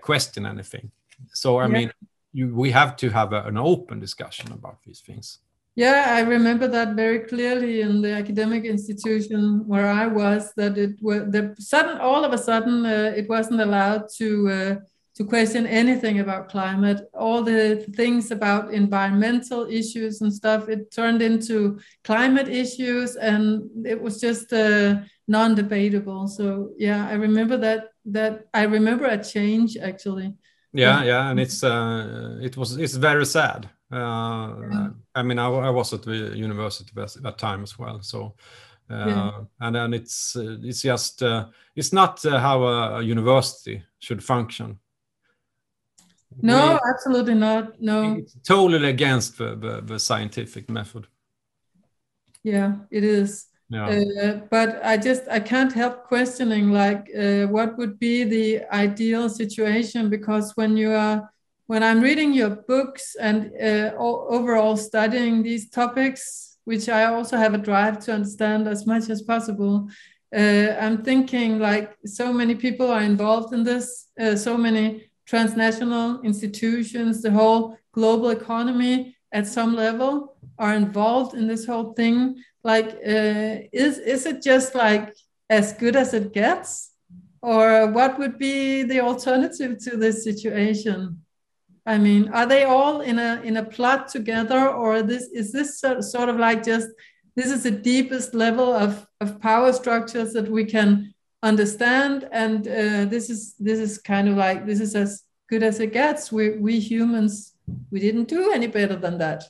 question anything. So I mean, we have to have an open discussion about these things. Yeah, I remember that very clearly in the academic institution where I was, that it was all of a sudden it wasn't allowed to question anything about climate. All the things about environmental issues and stuff, it turned into climate issues, and it was just non-debatable. So yeah, I remember that I remember a change actually. Yeah, and it's very sad. I mean, I was at the university at that time as well. So, and then it's just it's not how a university should function. No, absolutely not. No, it's totally against the scientific method. Yeah, it is. Yeah. But I can't help questioning, like, what would be the ideal situation? Because when I'm reading your books and overall studying these topics, which I also have a drive to understand as much as possible, I'm thinking, like, so many people are involved in this, so many transnational institutions, the whole global economy at some level are involved in this whole thing. Like, is it just like as good as it gets? Or what would be the alternative to this situation? I mean, are they all in a plot together, or is this sort of like just, this is the deepest level of power structures that we can understand, and this is kind of like, this is as good as it gets. We humans, we didn't do any better than that,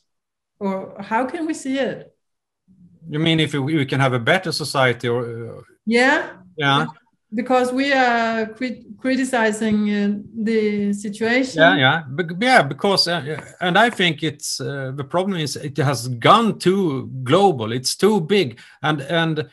or how can we see it? You mean if we can have a better society, or yeah. Because we are criticizing the situation. Because and I think it's the problem is it has gone too global. It's too big, and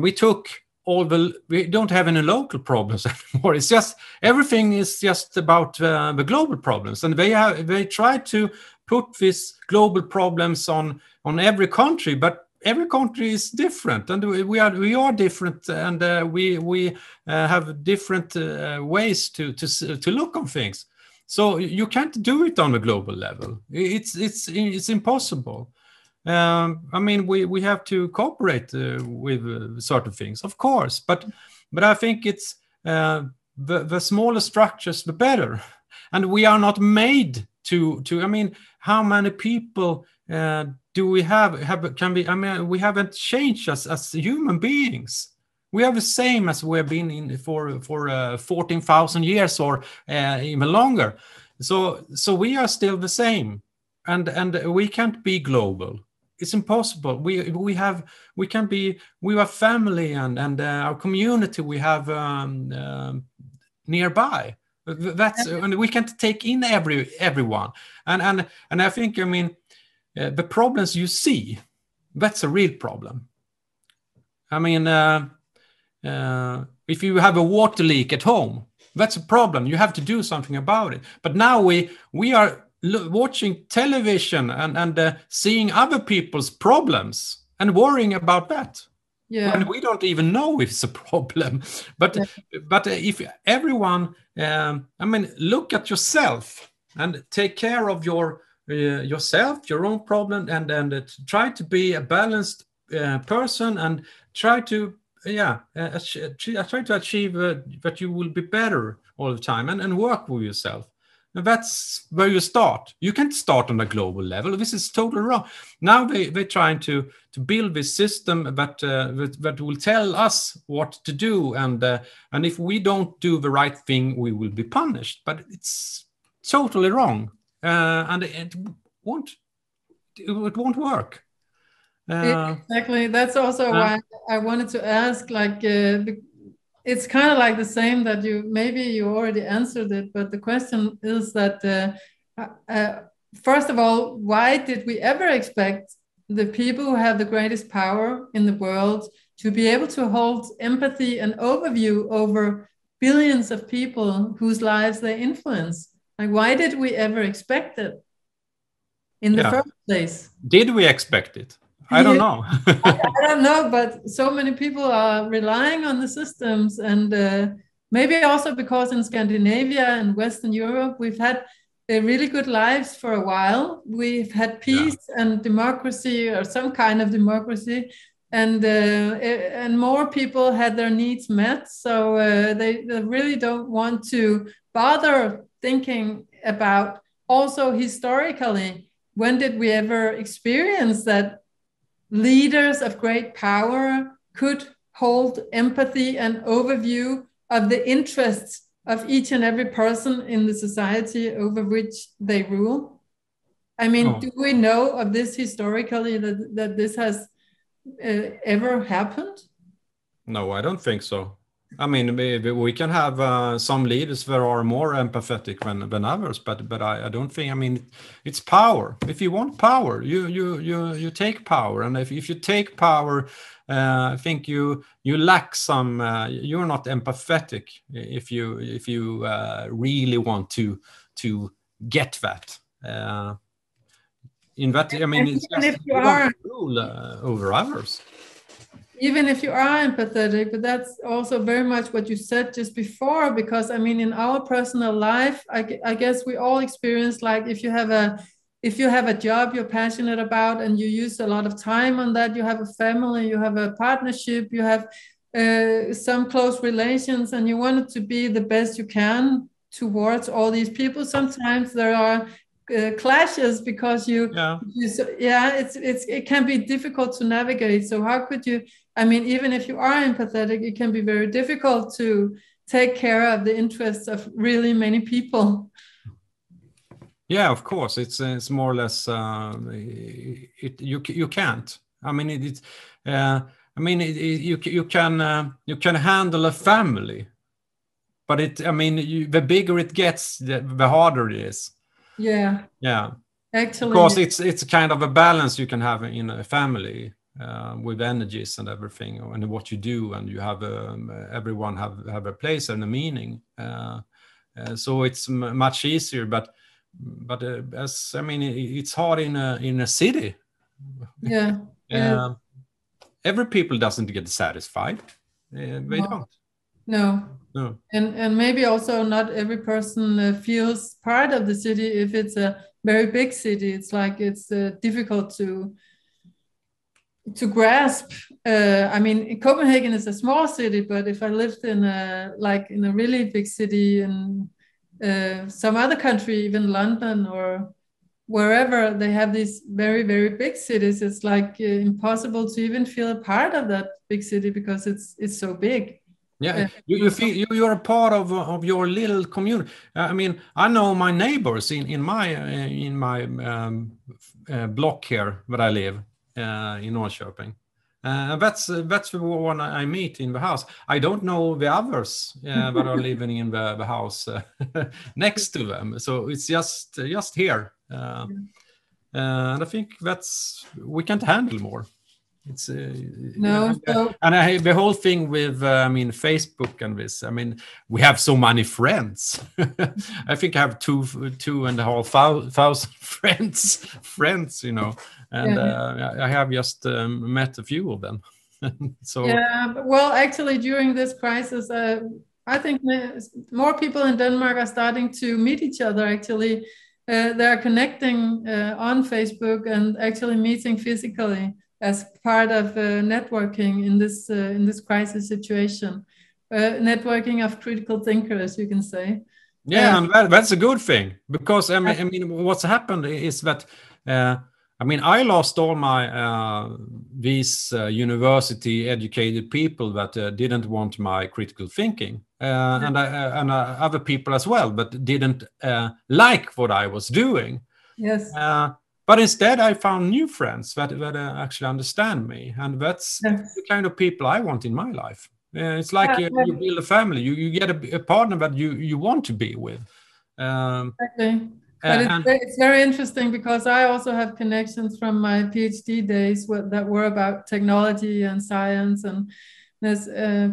we took we don't have any local problems anymore. It's just everything is just about the global problems, and they try to put these global problems on every country, but every country is different, and we are different, and we have different ways to look on things. So you can't do it on a global level. It's impossible. I mean, we have to cooperate with certain things, of course, but I think it's the smaller structures, the better. And we are not made to. I mean, how many people do we have? Can we? I mean, we haven't changed as human beings. We are the same as we have been in for 14,000 years or even longer. So we are still the same, and we can't be global. It's impossible. We are family, and our community we have nearby. And we can't take in everyone. And I think, I mean, the problems you see, that's a real problem. I mean, if you have a water leak at home, that's a problem. You have to do something about it. But now we are watching television and seeing other people's problems and worrying about that. Yeah. And we don't even know if it's a problem. But if everyone, look at yourself and take care of yourself, your own problem, and try to be a balanced person, and try to try to achieve that you will be better all the time, and work with yourself. And that's where you start. You can't start on a global level. This is totally wrong. Now they're trying to build this system that will tell us what to do, and if we don't do the right thing, we will be punished. But it's totally wrong, and it won't work. Exactly. That's also why I wanted to ask, like, it's kind of like the same that maybe you already answered it, but the question is that, first of all, why did we ever expect the people who have the greatest power in the world to be able to hold empathy and overview over billions of people whose lives they influence? Like, why did we ever expect it in the first place? Did we expect it? I don't know. I don't know, but so many people are relying on the systems, and maybe also because in Scandinavia and Western Europe, we've had really good lives for a while. We've had peace and democracy, or some kind of democracy, and more people had their needs met. So they really don't want to bother thinking about also historically, when did we ever experience that leaders of great power could hold empathy and overview of the interests of each and every person in the society over which they rule? I mean, do we know of this historically, that this has ever happened? No, I don't think so. I mean, maybe we can have some leaders that are more empathetic than others, but I don't think. I mean, it's power. If you want power, you take power, and if you take power, I think you lack some. You're not empathetic if you really want to get that. In that, I mean, it's just you don't rule over others. Even if you are empathetic, but that's also very much what you said just before, because I mean, in our personal life, I guess we all experience, like, if you have a job you're passionate about and you use a lot of time on that, you have a family, you have a partnership, you have some close relations, and you want it to be the best you can towards all these people. Sometimes there are clashes because it can be difficult to navigate. So how could you, I mean, even if you are empathetic, it can be very difficult to take care of the interests of really many people. Yeah, of course, it's more or less you can't. I mean, you can handle a family, but the bigger it gets, the harder it is. Yeah. Actually, because it's kind of a balance you can have in a family with energies and everything, and what you do, and you have everyone have a place and a meaning. So it's much easier, but it's hard in a city. Yeah. Every people doesn't get satisfied. They don't. No. And maybe also not every person feels part of the city. If it's a very big city, it's like it's difficult to grasp. I mean, Copenhagen is a small city, but if I lived in a really big city in some other country, even London or wherever they have these very, very big cities, it's like impossible to even feel a part of that big city because it's so big. Yeah, you feel you're a part of your little community. I mean, I know my neighbors in my block here where I live in Norrköping. That's the one I meet in the house. I don't know the others that are living in the house next to them. So it's just here, and I think we can't handle more. It's No, so and the whole thing with I mean Facebook and this. I mean, we have so many friends. I think I have 2,500 friends, you know, and I have just met a few of them. So yeah, well, actually, during this crisis, I think more people in Denmark are starting to meet each other. Actually, they are connecting on Facebook and actually meeting physically as part of networking in this crisis situation. Networking of critical thinkers, you can say. yeah, and that's a good thing, because I mean, what's happened is that I mean, I lost all my these university educated people that didn't want my critical thinking, and other people as well, but didn't like what I was doing. Yes. But instead, I found new friends that actually understand me, and that's the kind of people I want in my life. It's like you build a family. You get a partner that you want to be with. Exactly. But it's very interesting, because I also have connections from my PhD days that were about technology and science, and there's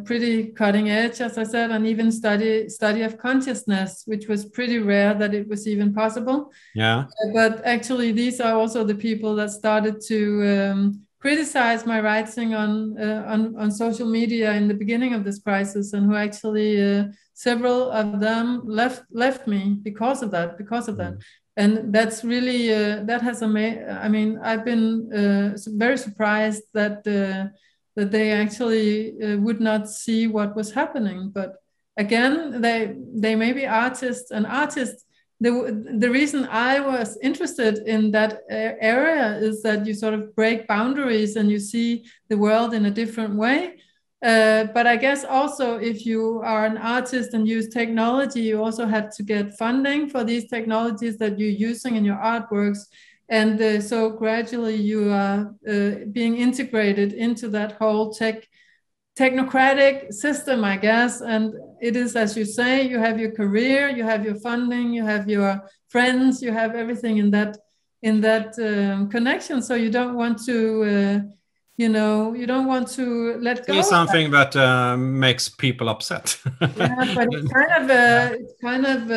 pretty cutting edge, as I said, and even study of consciousness, which was pretty rare that it was even possible. Yeah. But actually, these are also the people that started to criticize my writing on social media in the beginning of this crisis, and who actually several of them left me because of that. And that's really that has I mean, I've been very surprised that they actually would not see what was happening. But again, they may be artists, and artists. The reason I was interested in that area is that you sort of break boundaries and you see the world in a different way. But I guess also, if you are an artist and use technology, you also had to get funding for these technologies that you're using in your artworks. And so gradually you are being integrated into that whole technocratic system, I guess. And it is, as you say, you have your career, you have your funding, you have your friends, you have everything in that connection. So you don't want to, you don't want to let go. It's something that makes people upset. Yeah, but it's kind of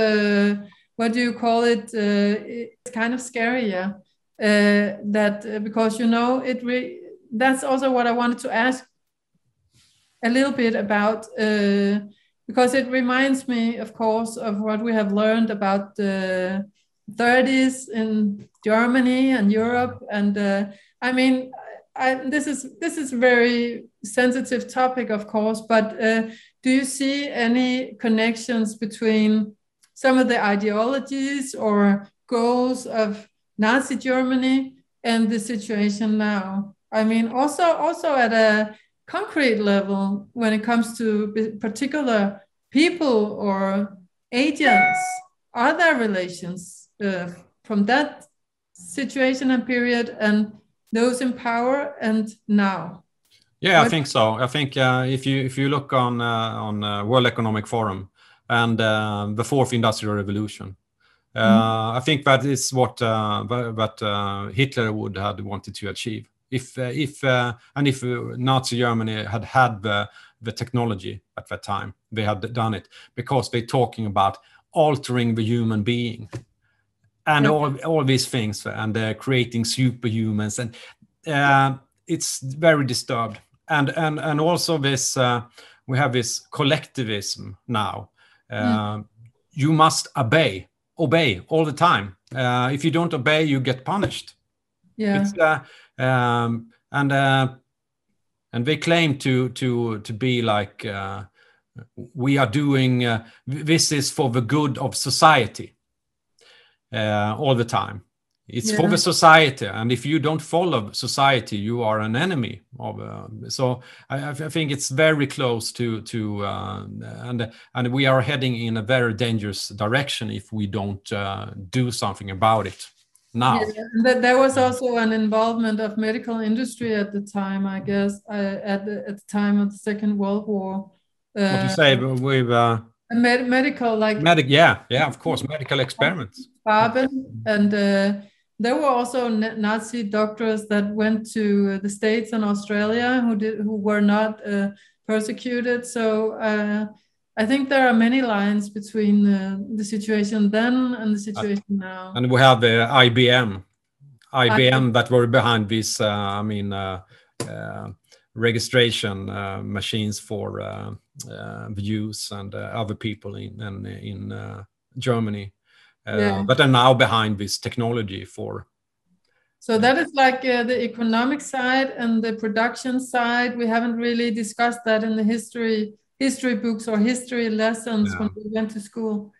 what do you call it? It's kind of scary, yeah. That because that's also what I wanted to ask a little bit about, because it reminds me, of course, of what we have learned about the 30s in Germany and Europe. And I mean, this is a very sensitive topic, of course, but do you see any connections between some of the ideologies or goals of Nazi Germany and the situation now? I mean, also at a concrete level, when it comes to particular people or agents, are there relations from that situation and period and those in power and now? Yeah, I think so. I think if you look on World Economic Forum and the Fourth Industrial Revolution, I think that is what Hitler would have wanted to achieve. If Nazi Germany had the technology at that time, they had done it, because they're talking about altering the human being and all these things, and creating superhumans, and it's very disturbed. And also this we have this collectivism now. You must obey all the time. If you don't obey, you get punished. Yeah. It's, and they claim to be like we are doing this is for the good of society all the time. It's for the society, and if you don't follow society, you are an enemy of. So I think it's very close to and we are heading in a very dangerous direction if we don't do something about it now. Yeah, there was also an involvement of medical industry at the time, I guess, at the time of the Second World War. What do you say with medical, like of course, medical experiments. Farben and there were also Nazi doctors that went to the States and Australia who were not persecuted. So I think there are many lines between the situation then and the situation now. And we have the IBM that were behind this. Registration machines for Jews and other people in Germany, but are now behind this technology for. So that is like the economic side and the production side. We haven't really discussed that in the history books or history lessons when we went to school.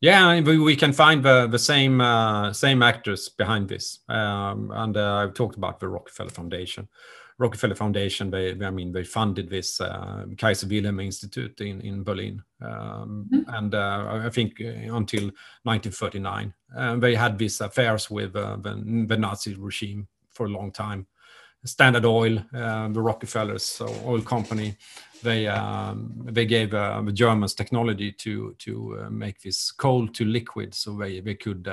Yeah, we can find the same actors behind this, and I've talked about the Rockefeller Foundation. Rockefeller Foundation, they funded this Kaiser Wilhelm Institute in Berlin, and I think until 1939, they had these affairs with the Nazi regime for a long time. Standard Oil, the Rockefellers, so oil company, they gave the Germans technology to make this coal to liquid, so they could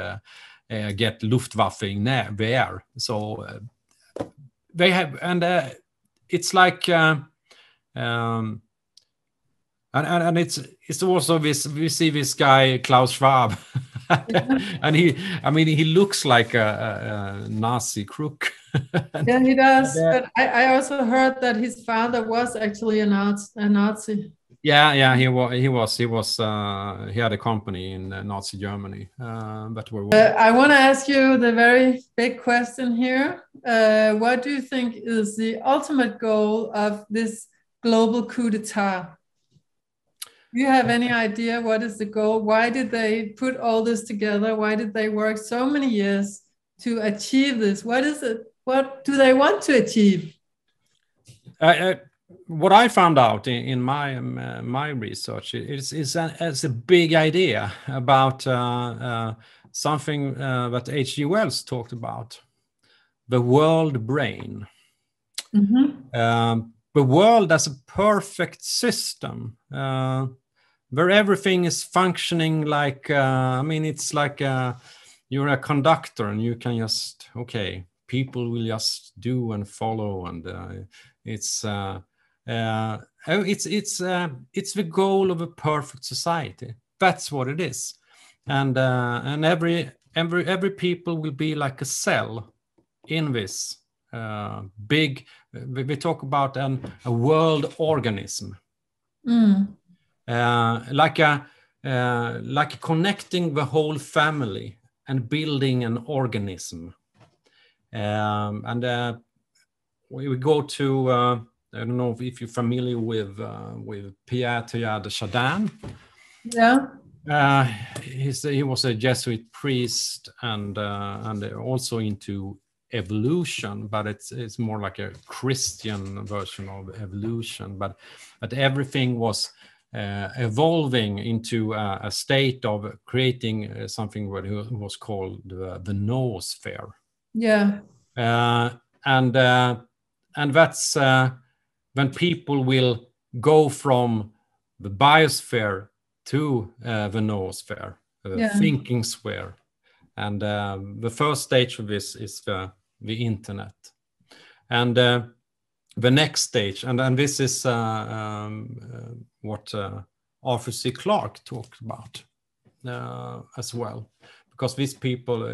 get Luftwaffe in the air. So they have, and it's like, and it's also this. We see this guy Klaus Schwab, and he looks like a Nazi crook. Yeah, he does. But I also heard that his father was actually a Nazi. Yeah, he was. He had a company in Nazi Germany. I want to ask you the very big question here. What do you think is the ultimate goal of this global coup d'etat? Do you have any idea what is the goal? Why did they put all this together? Why did they work so many years to achieve this? What is it? What do they want to achieve? What I found out in my research is a big idea about something that H.G. Wells talked about, the world brain. The world as a perfect system where everything is functioning like, it's like you're a conductor and you can just, people will just do and follow, and it's the goal of a perfect society. That's what it is, and every people will be like a cell in this big. We talk about a world organism, like connecting the whole family and building an organism. We go to I don't know if you're familiar with Pierre Teilhard de Chardin. Yeah. He was a Jesuit priest and also into evolution, but it's more like a Christian version of evolution. But everything was evolving into a state of creating something what was called the noosphere. Yeah. And that's when people will go from the biosphere to the noosphere, the thinking sphere. And the first stage of this is the internet. And the next stage, and this is what Arthur C. Clarke talked about as well, because these people,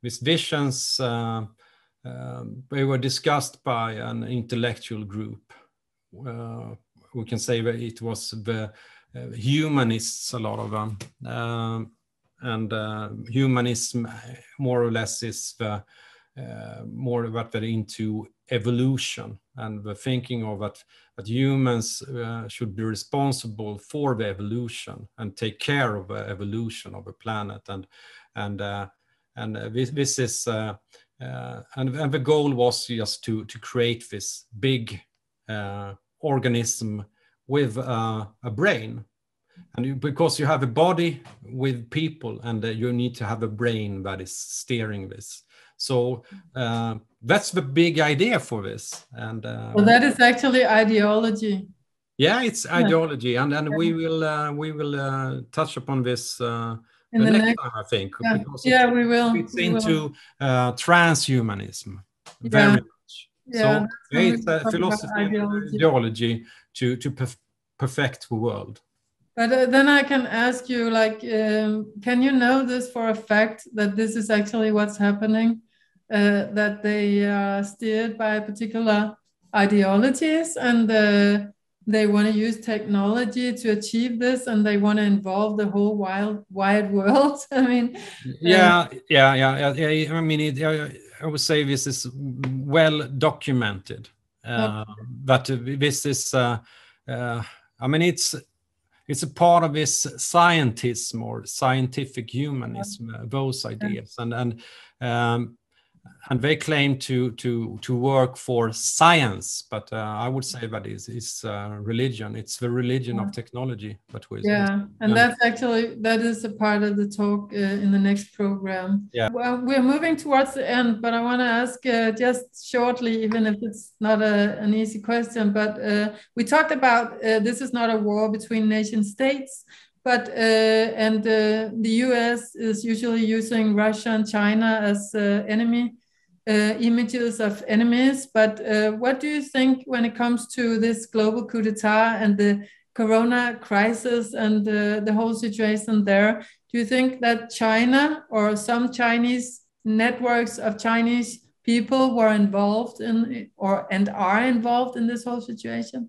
these visions, they were discussed by an intellectual group. We can say that it was the humanists, a lot of them, and humanism more or less is the more that they're into evolution and the thinking of that humans should be responsible for the evolution and take care of the evolution of the planet, and this is and the goal was just to create this big organism with a brain. And because you have a body with people, and you need to have a brain that is steering this. So that's the big idea for this. And well, that is actually ideology. Yeah, it's ideology, and we will touch upon this in the next time, I think. Yeah, because we will. It's into transhumanism. Yeah. Very much. Yeah, So it's a philosophy and ideology to perfect the world. But then I can ask you, like, can you know this for a fact that this is actually what's happening? That they are steered by particular ideologies, and they want to use technology to achieve this, and they want to involve the whole wide world. I mean, yeah. I mean, I would say this is well documented. That this is, I mean, it's a part of this scientism or scientific humanism, those ideas, and they claim to work for science, but I would say that it's religion. It's the religion of technology. That is a part of the talk in the next program. Yeah. Well, we're moving towards the end, but I want to ask just shortly, even if it's not an easy question, but we talked about this is not a war between nation states, but the US is usually using Russia and China as enemy images of enemies. But what do you think when it comes to this global coup d'etat and the corona crisis and the whole situation there? Do you think that China or some Chinese networks of Chinese people were involved in and are involved in this whole situation?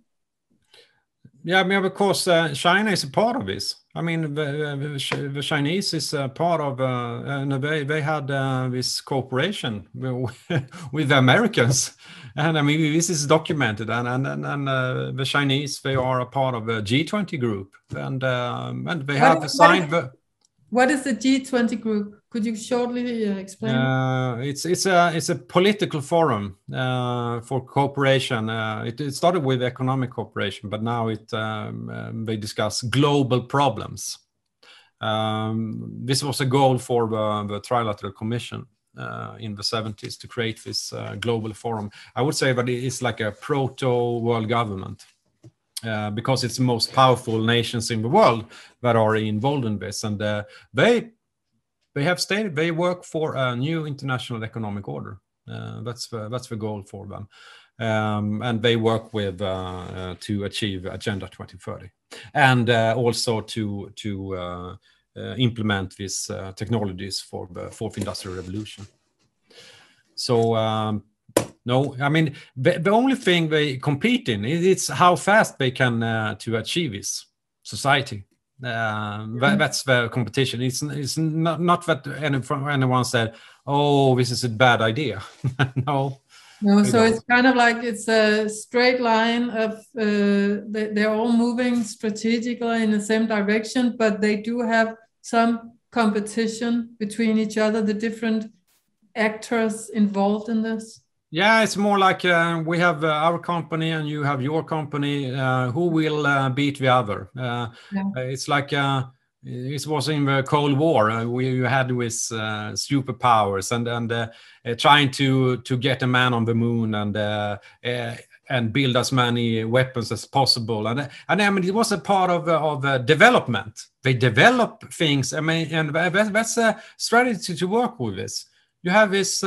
Yeah, I mean, of course, China is a part of this. I mean, the Chinese is a part of, and they had this cooperation with the Americans, and I mean, this is documented. And the Chinese, they are a part of the G20 group, and they have signed. What is the G20 group? Could you shortly explain? It's a political forum for cooperation. It started with economic cooperation, but now they discuss global problems. This was a goal for the Trilateral Commission in the 70s to create this global forum. I would say that it is like a proto-world government. Because it's the most powerful nations in the world that are involved in this, and they have stated they work for a new international economic order. That's the goal for them, and they work with to achieve Agenda 2030, and also to implement these technologies for the fourth industrial revolution. So. No, I mean, the only thing they compete in is how fast they can to achieve this society. That's the competition. It's not that anyone said, "Oh, this is a bad idea." No, so it's kind of like it's a straight line of they're all moving strategically in the same direction, but they do have some competition between each other, the different actors involved in this. Yeah, it's more like we have our company and you have your company. Who will beat the other? It's like it was in the Cold War. We had with superpowers and trying to get a man on the moon and build as many weapons as possible. And I mean, it was a part of development. They develop things. I mean, and that's a strategy to work with this. You have this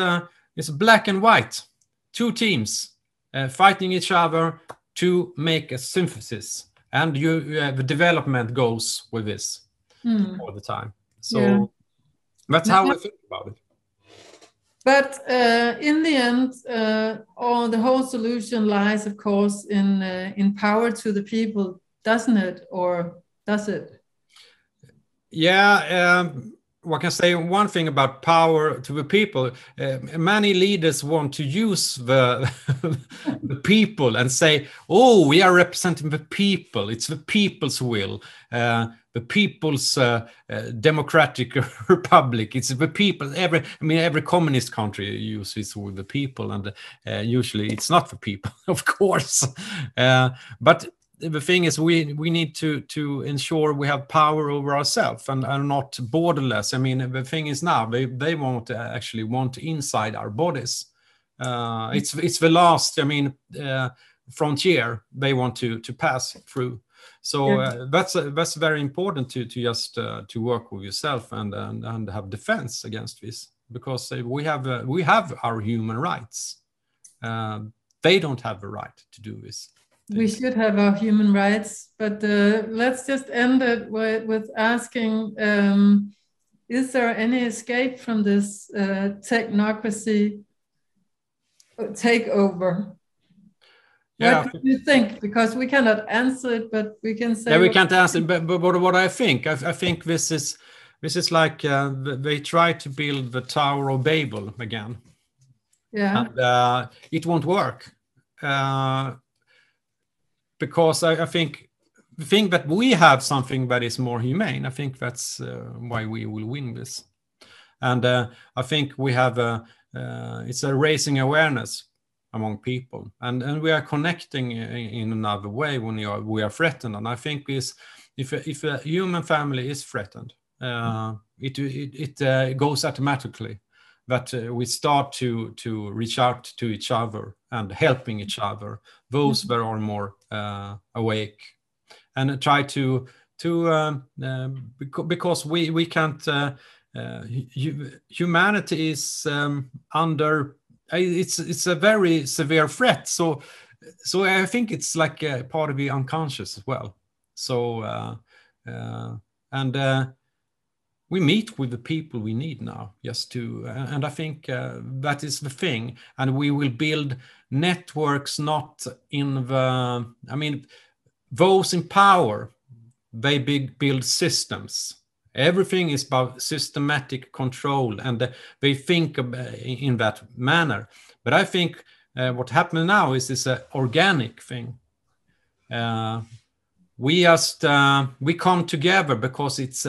it's black and white. Two teams fighting each other to make a synthesis, and the development goes with this all the time. So that's how I think about it. But in the end, the whole solution lies, of course, in power to the people, doesn't it? Or does it? Yeah. Well, I can say one thing about power to the people. Many leaders want to use the people and say, "Oh, we are representing the people. It's the people's will, the people's democratic republic. It's the people." Every communist country uses with the people, and usually it's not the people, of course. But the thing is, we need to ensure we have power over ourselves and are not borderless. I mean, the thing is now they want inside our bodies. It's the last, frontier they want to pass through. So that's very important to just to work with yourself and have defense against this, because we have our human rights. They don't have the right to do this. We should have our human rights, but let's just end it with asking, is there any escape from this technocracy takeover? Yeah. What do you think? Because we cannot answer it, but we can say... Yeah, we can't answer it, but what I think this is like they try to build the Tower of Babel again. Yeah. And it won't work. Because I think that we have something that is more humane. I think that's why we will win this. And I think we have it's a raising awareness among people, and we are connecting in another way when we are threatened. And I think if a human family is threatened, it goes automatically that we start to reach out to each other and helping each other, those that are more awake, and try to because we can't. Humanity is under. It's a very severe threat. So I think it's like a part of the unconscious as well. So we meet with the people we need now, just to, and I think that is the thing. And we will build networks, not in the. I mean, those in power, they build systems. Everything is about systematic control, and they think in that manner. But I think what happened now is an organic thing. We come together because it's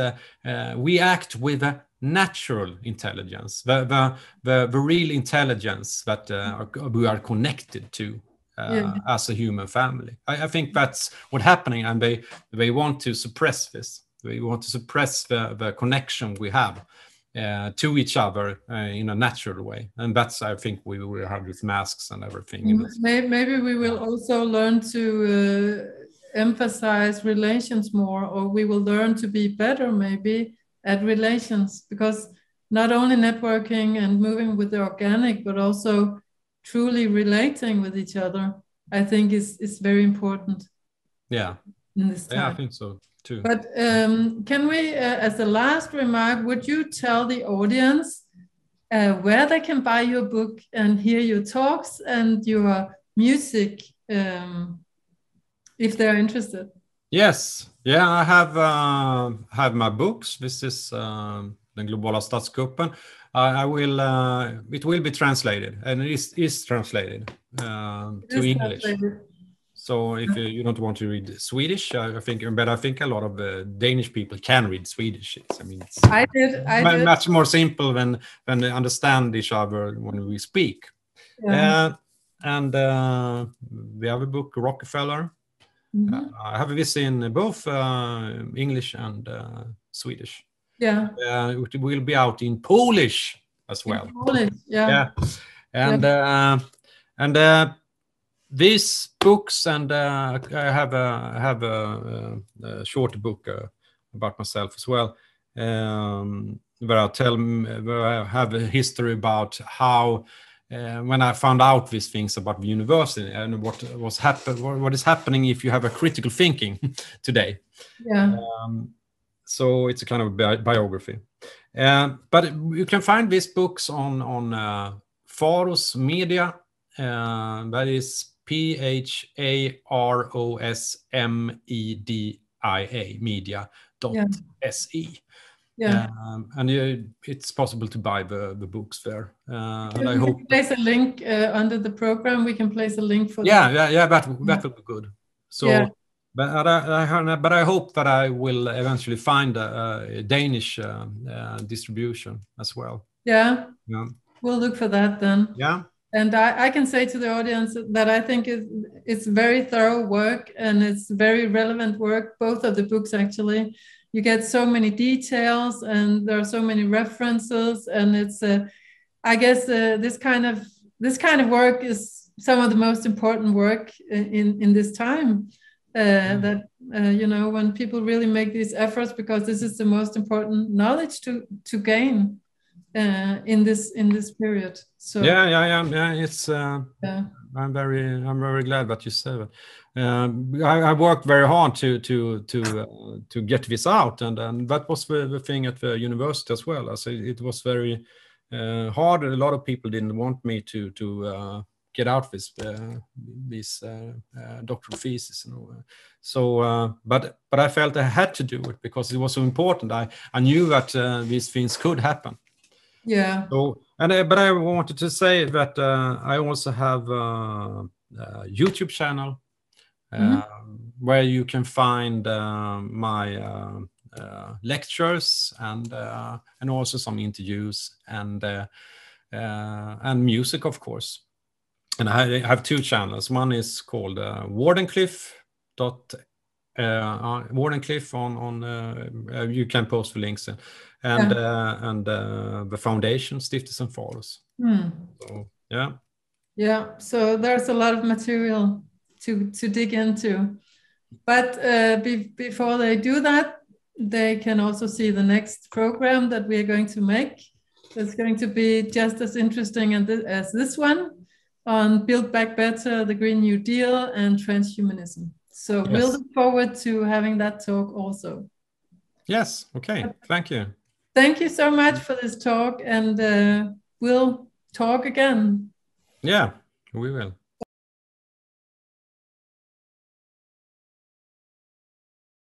we act with a natural intelligence, the real intelligence that we are connected to as a human family. I think that's what's happening, and they want to suppress this. We want to suppress the connection we have to each other in a natural way. And that's, I think, we will have with masks and everything. Maybe we will also learn to emphasize relations more, or we will learn to be better maybe at relations, because not only networking and moving with the organic, but also truly relating with each other, I think is very important. Yeah. In this time. Yeah, I think so too. But can we, as a last remark, would you tell the audience where they can buy your book and hear your talks and your music if they're interested? Yes, yeah, I have my books. This is Den globala statskuppen. It will be translated, and it is translated to English. Translated. So if you don't want to read Swedish, I think a lot of Danish people can read Swedish. I did. Much more simple than understand each other when we speak. Yeah. And we have a book, Rockefeller. Mm-hmm. I have this in both English and Swedish. Yeah. It will be out in Polish as well. In Polish, yeah. And these books, and I have a short book about myself as well, where I have a history about how when I found out these things about the university and what is happening if you have a critical thinking today. Yeah. So it's a kind of biography, but you can find these books on Faros Media. That is PHAROSMEDIA media.se. Yeah. And it's possible to buy the books there. And I hope place a link under the program. We can place a link for that will be good. So yeah. But I hope that I will eventually find a Danish distribution as well. Yeah. We'll look for that then. Yeah. And I can say to the audience that I think it's very thorough work, and it's very relevant work, both of the books actually. You get so many details, and there are so many references, and it's I guess this kind of work is some of the most important work in this time. that you know, when people really make these efforts, because this is the most important knowledge to gain in this period. So yeah. It's I'm very glad that you said it. I worked very hard to get this out, and that was the thing at the university as well. As it was very hard. A lot of people didn't want me to get out this doctoral thesis, so but I felt I had to do it because it was so important. I knew that these things could happen. Yeah. So but I wanted to say that I also have a YouTube channel where you can find my lectures and also some interviews and music, of course. And I have two channels. One is called Wardenclyffe on you can post the links and the foundation Stiftelsen Farus. So yeah, so there's a lot of material to dig into, but before they do that, they can also see the next program that we are going to make. It's going to be just as interesting as this one, on Build Back Better, the Green New Deal, and transhumanism. So we'll look forward to having that talk also. Yes, okay, thank you. Thank you so much for this talk, and we'll talk again. Yeah, we will.